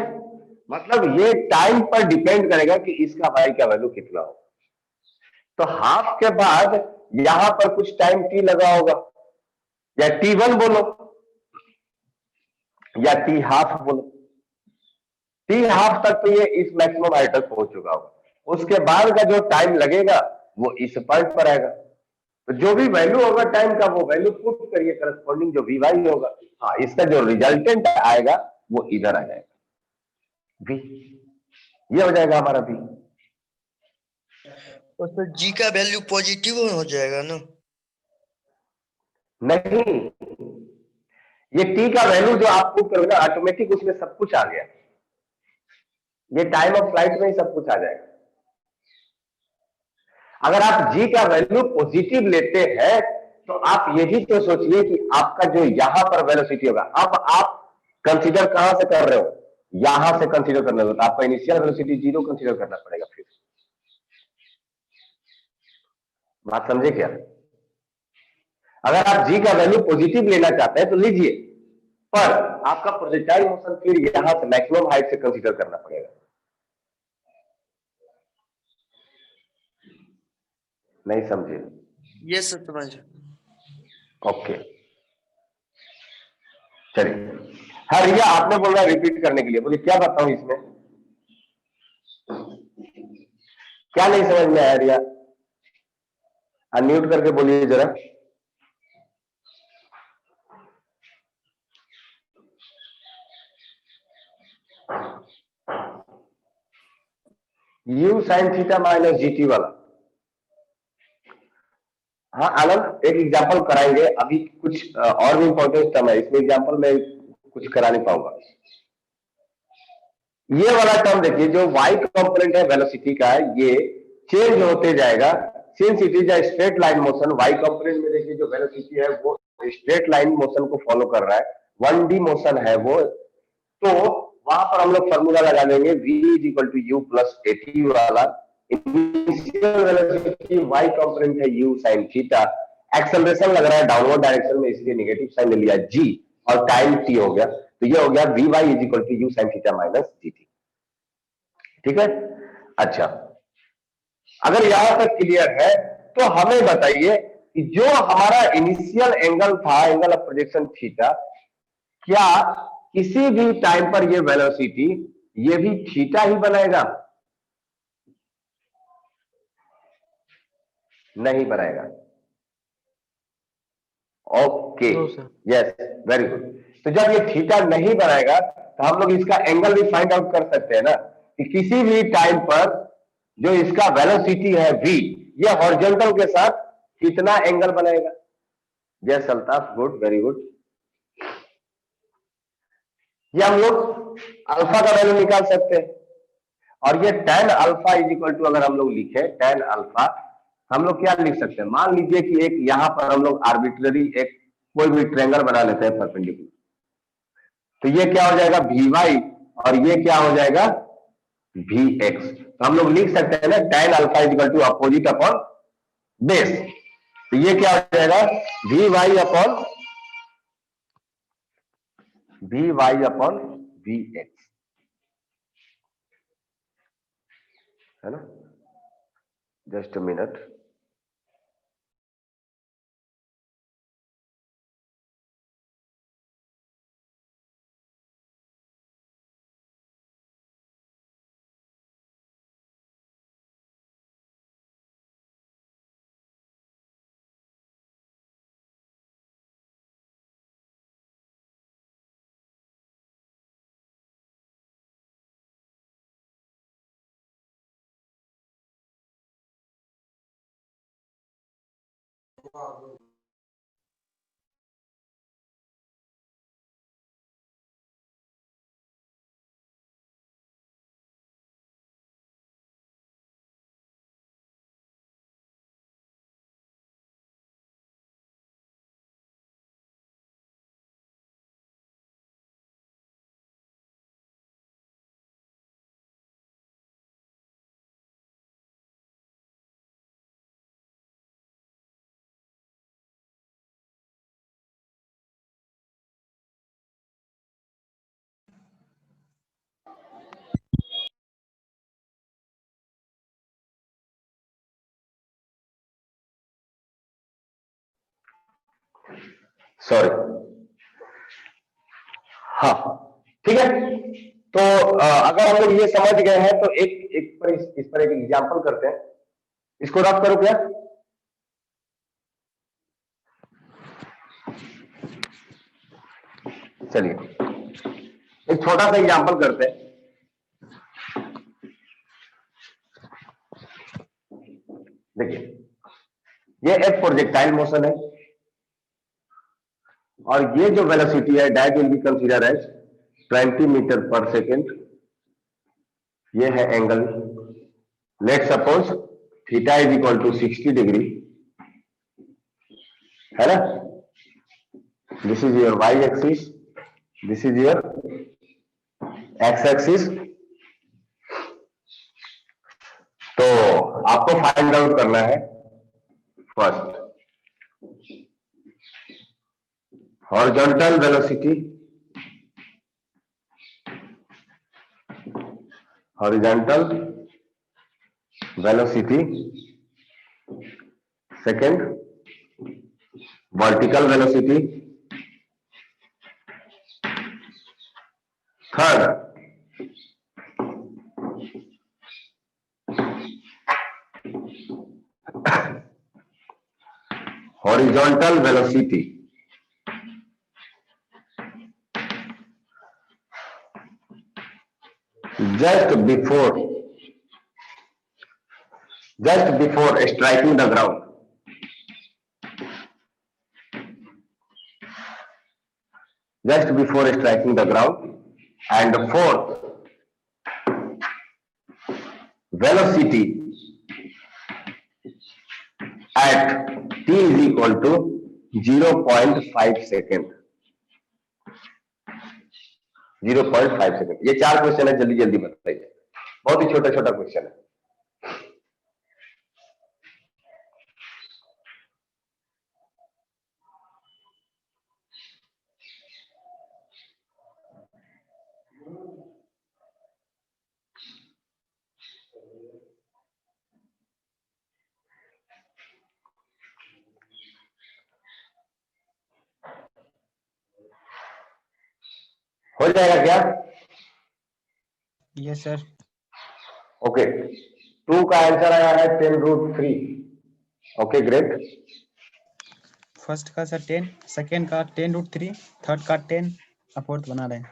मतलब ये टाइम पर डिपेंड करेगा कि इसका y का वैल्यू कितना होगा। तो हाफ के बाद यहां पर कुछ टाइम t लगा होगा, या t1 बोलो या t हाफ बोलो, t हाफ तक तो ये इस मैक्सिमम हाइट तक पहुंच चुका होगा। उसके बाद का जो टाइम लगेगा वो इस पॉइंट पर आएगा, तो जो भी वैल्यू होगा टाइम का वो वैल्यू पुट करिए करस्पॉन्डिंग जो vy होगा। हाँ, इसका जो रिजल्टेंट आएगा वो इधर आ जाएगा, v, ये हो जाएगा हमारा v। तो सर जी का वैल्यू पॉजिटिव हो जाएगा ना? नहीं, ये t का वैल्यू जो आप पुट करोगे ना, ऑटोमेटिक उसमें सब कुछ आ गया, ये टाइम ऑफ फ्लाइट में ही सब कुछ आ जाएगा। अगर आप g का वैल्यू पॉजिटिव लेते हैं तो आप ये भी तो सोचिए कि आपका जो यहां पर वेलोसिटी होगा, अब आप कंसीडर कहां से कर रहे हो? यहां से कंसीडर करना होगा, तो आपका इनिशियल वेलोसिटी 0 कंसीडर करना पड़ेगा। फिर बात समझे क्या? अगर आप g का वैल्यू पॉजिटिव लेना चाहते हैं तो लीजिए, पर आपका प्रोजेक्टाइल मोशन फिर यहां से मैक्सिमम हाइट से कंसीडर करना पड़ेगा। नहीं समझे? ये सर समझ। ओके, चलिए। हाँ रिया, आपने बोला रिपीट करने के लिए, बोलिए क्या बताऊं इसमें, क्या नहीं समझ में आया रिया? अनम्यूट करके बोलिए जरा। u sine theta minus GT वाला। हाँ आनंद, एक एग्जांपल कराएंगे, अभी कुछ और भी इंपॉर्टेंट टर्म है इसमें, एग्जांपल मैं कुछ करा नहीं पाऊंगा। ये वाला टर्म देखिए, जो y कंपोनेंट है वेलोसिटी का, ये चेंज होते जाएगा since it is a straight line motion. y component में देखिए जो वेलोसिटी है वो स्ट्रेट लाइन मोशन को फॉलो कर रहा है, 1D मोशन है वो, तो वहां पर हम लोग फॉर्मूला लगा देंगे v is equal to u plus a t वाला। इनिशियल वेलोसिटी y कंपोनेंट है u sin थीटा, एक्सेलरेशन लग रहा है डाउनवर्ड डायरेक्शन में, इसलिए नेगेटिव साइन ले लिया g, और टाइम t हो गया, तो ये हो गया vy is equal to u sin theta minus gt। ठीक है? अच्छा, अगर यहां तक क्लियर है तो हमें बताइए कि जो हमारा इनिशियल एंगल था, एंगल ऑफ प्रोजेक्शन थीटा, क्या किसी भी टाइम पर ये वेलोसिटी ये भी थीटा ही बनाएगा? नहीं बनाएगा। Okay, yes, very good. तो जब ये थीटा नहीं बनाएगा तो हम लोग इसका एंगल भी फाइंड आउट कर सकते हैं ना, कि किसी भी टाइम पर जो इसका वेलोसिटी है v, ये हॉरिजॉन्टल के साथ कितना एंगल बनाएगा? Yes Altaf, good, very good. ये हम लोग अल्फा का वैल्यू निकाल सकते हैं, और ये tan alpha is equal to, अगर हम लोग लिखे tan अल्फा, हम लोग क्या लिख सकते हैं? मान लीजिए कि एक यहां पर हम लोग आर्बिट्ररी एक कोई भी ट्रायंगल बना लेते हैं परपेंडिकुलर, तो ये क्या हो जाएगा? vy, और ये क्या हो जाएगा? vx। तो हम लोग लिख सकते हैं ना tan alpha is equal to opposite upon base. तो ये क्या हो जाएगा v y upon v x, है ना। Just a minute, sorry. हाँ ठीक है, तो अगर हम लोग ये समझ गए हैं तो एक पर इस पर एक एग्जांपल करते हैं। इसको रफ करो क्या, चलिए एक छोटा सा एग्जांपल करते हैं। देखिए ये एक प्रोजेक्टाइल मोशन है और ये जो वेलोसिटी है that will be consider as 20 metre per second. ये है angle, let suppose theta is equal to 60 degree, है ना। This is your y axis, this is your x axis. तो आपको फाइंड आउट करना है first horizontal velocity, horizontal velocity, second vertical velocity, third horizontal velocity just before striking the ground, just before striking the ground, and fourth velocity at t is equal to 0.5 second. 0.5 second. ये 4 question है, जल्दी जल्दी बताइए, बहुत ही छोटा छोटा question है। हो जाएगा क्या? Yes sir. ओके, 2 का आंसर आया है 10√3। Okay great. फर्स्ट का सर 10, सेकेंड का 10√3, थर्ड का 10, फोर्थ बना रहे हैं।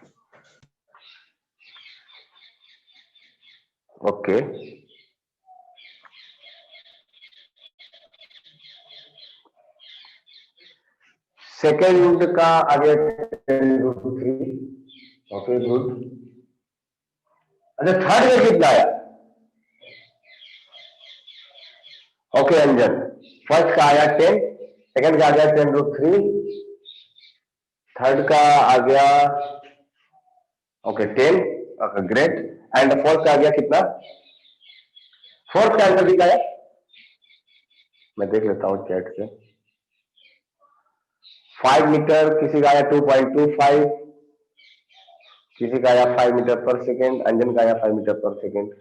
ओके सेकेंड का आ गया 10√3। Okay good. अच्छा थर्ड में कितना आया? ओके अंजन, फर्स्ट का आया 10, सेकंड का आ गया 10√3, थर्ड का आ गया okay 10। Okay great. And fourth का आ गया कितना? फोर्थ का आंसर दिखाया, मैं देख लेता हूँ चैट से। 5 मीटर, किसी का आया 2.25, किसी का आया 5 मीटर पर सेकेंड, अंजन का आया 5 मीटर पर सेकेंड।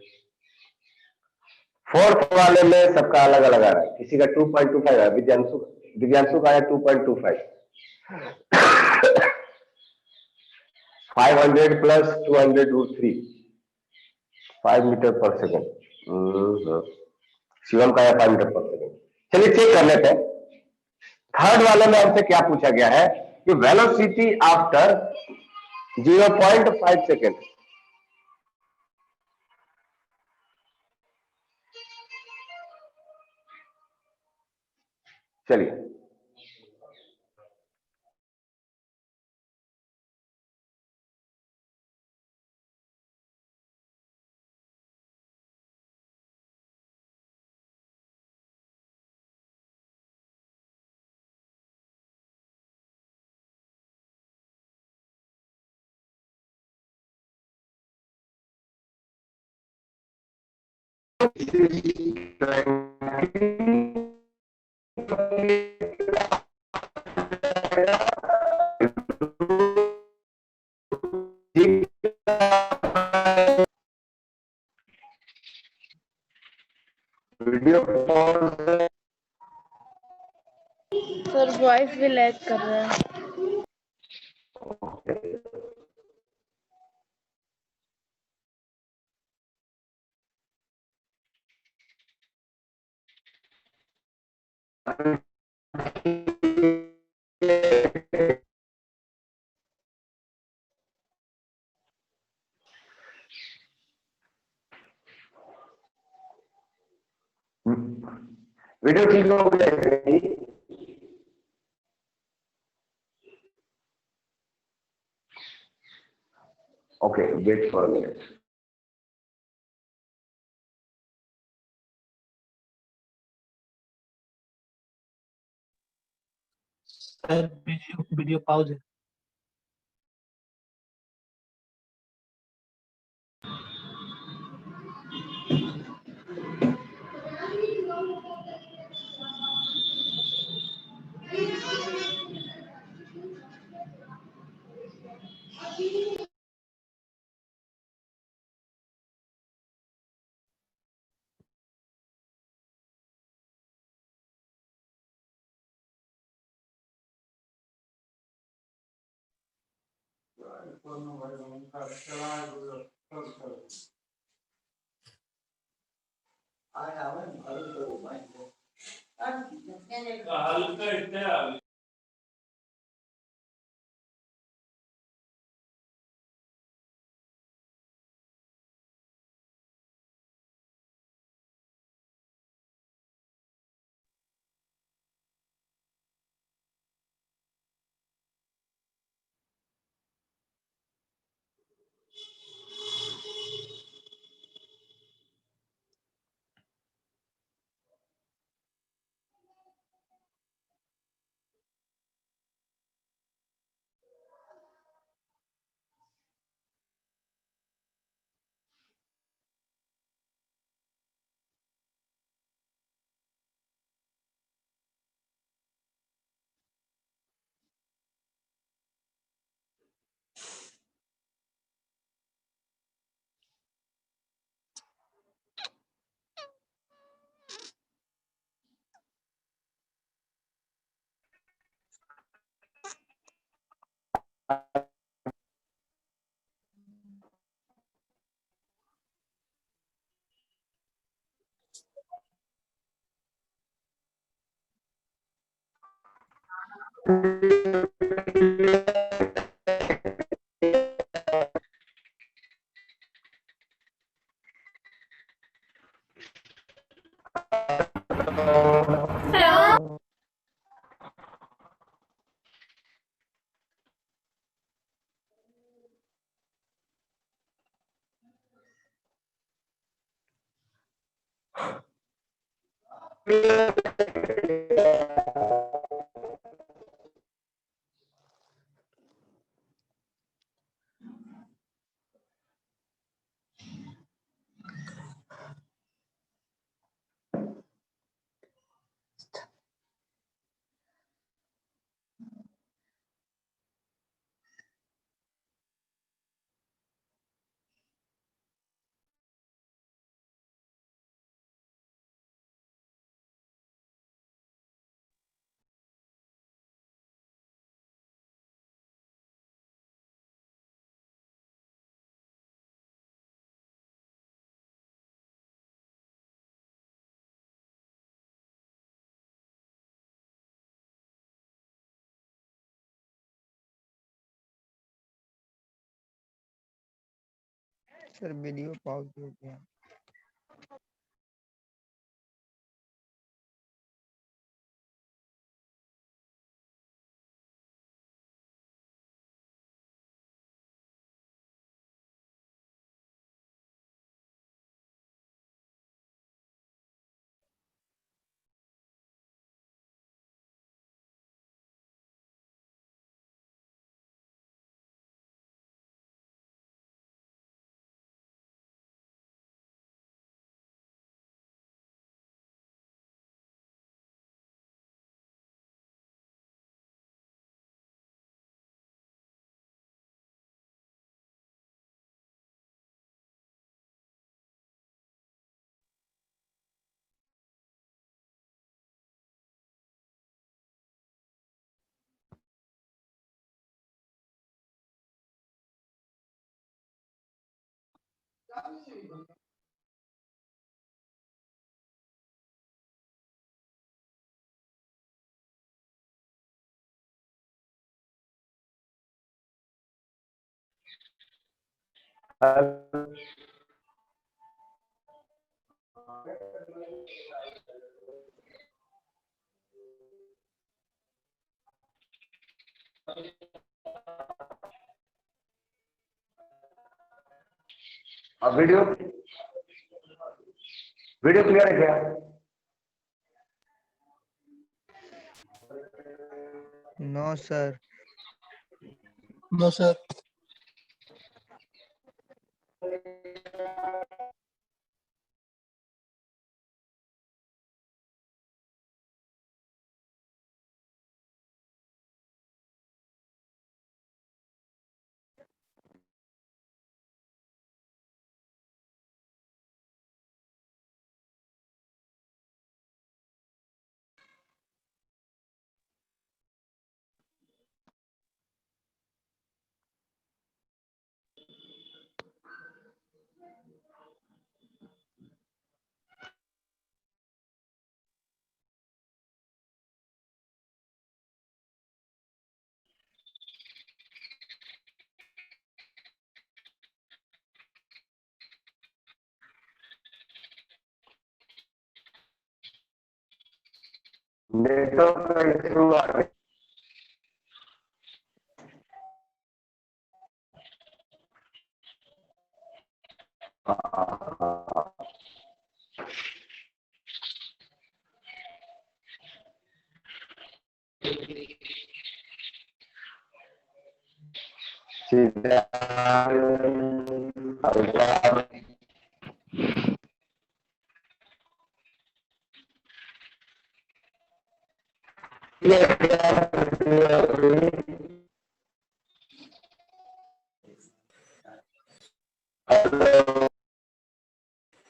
फोर्थ वाले में सबका अलग अलग आ रहा है, किसी का 2.25 है, दिव्यांशु का आया 2.25। 500 plus 200√3, 5 metre per second. Shivam का आया 5 मीटर पर सेकेंड। चलिए चेक कर लेते हैं। थर्ड वाले में हमसे क्या पूछा गया है कि वेलोसिटी आफ्टर 0.5 सेकेंड। चलिए वीडियो सर वॉइस भी लैग कर रहा है। वीडियो ठीक हो जाएगी। Okay, wait for minute. Video pause है। सर वीडियो पॉज हो गया। अब वीडियो वीडियो क्लियर है क्या? No sir. No sir. Network का इशू आ रहा है।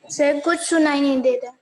सर कुछ सुनाई नहीं दे रहा।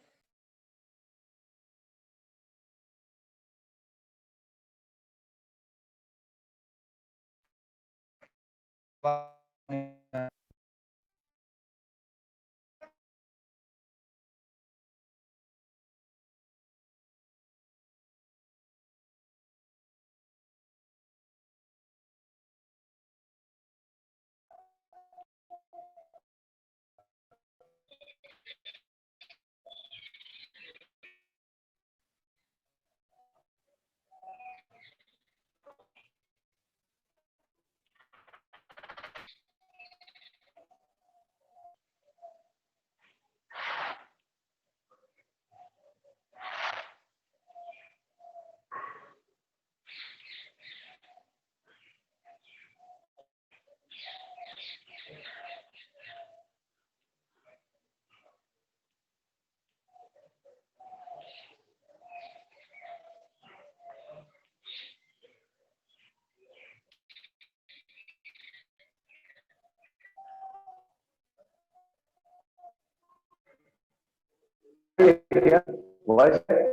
वॉइस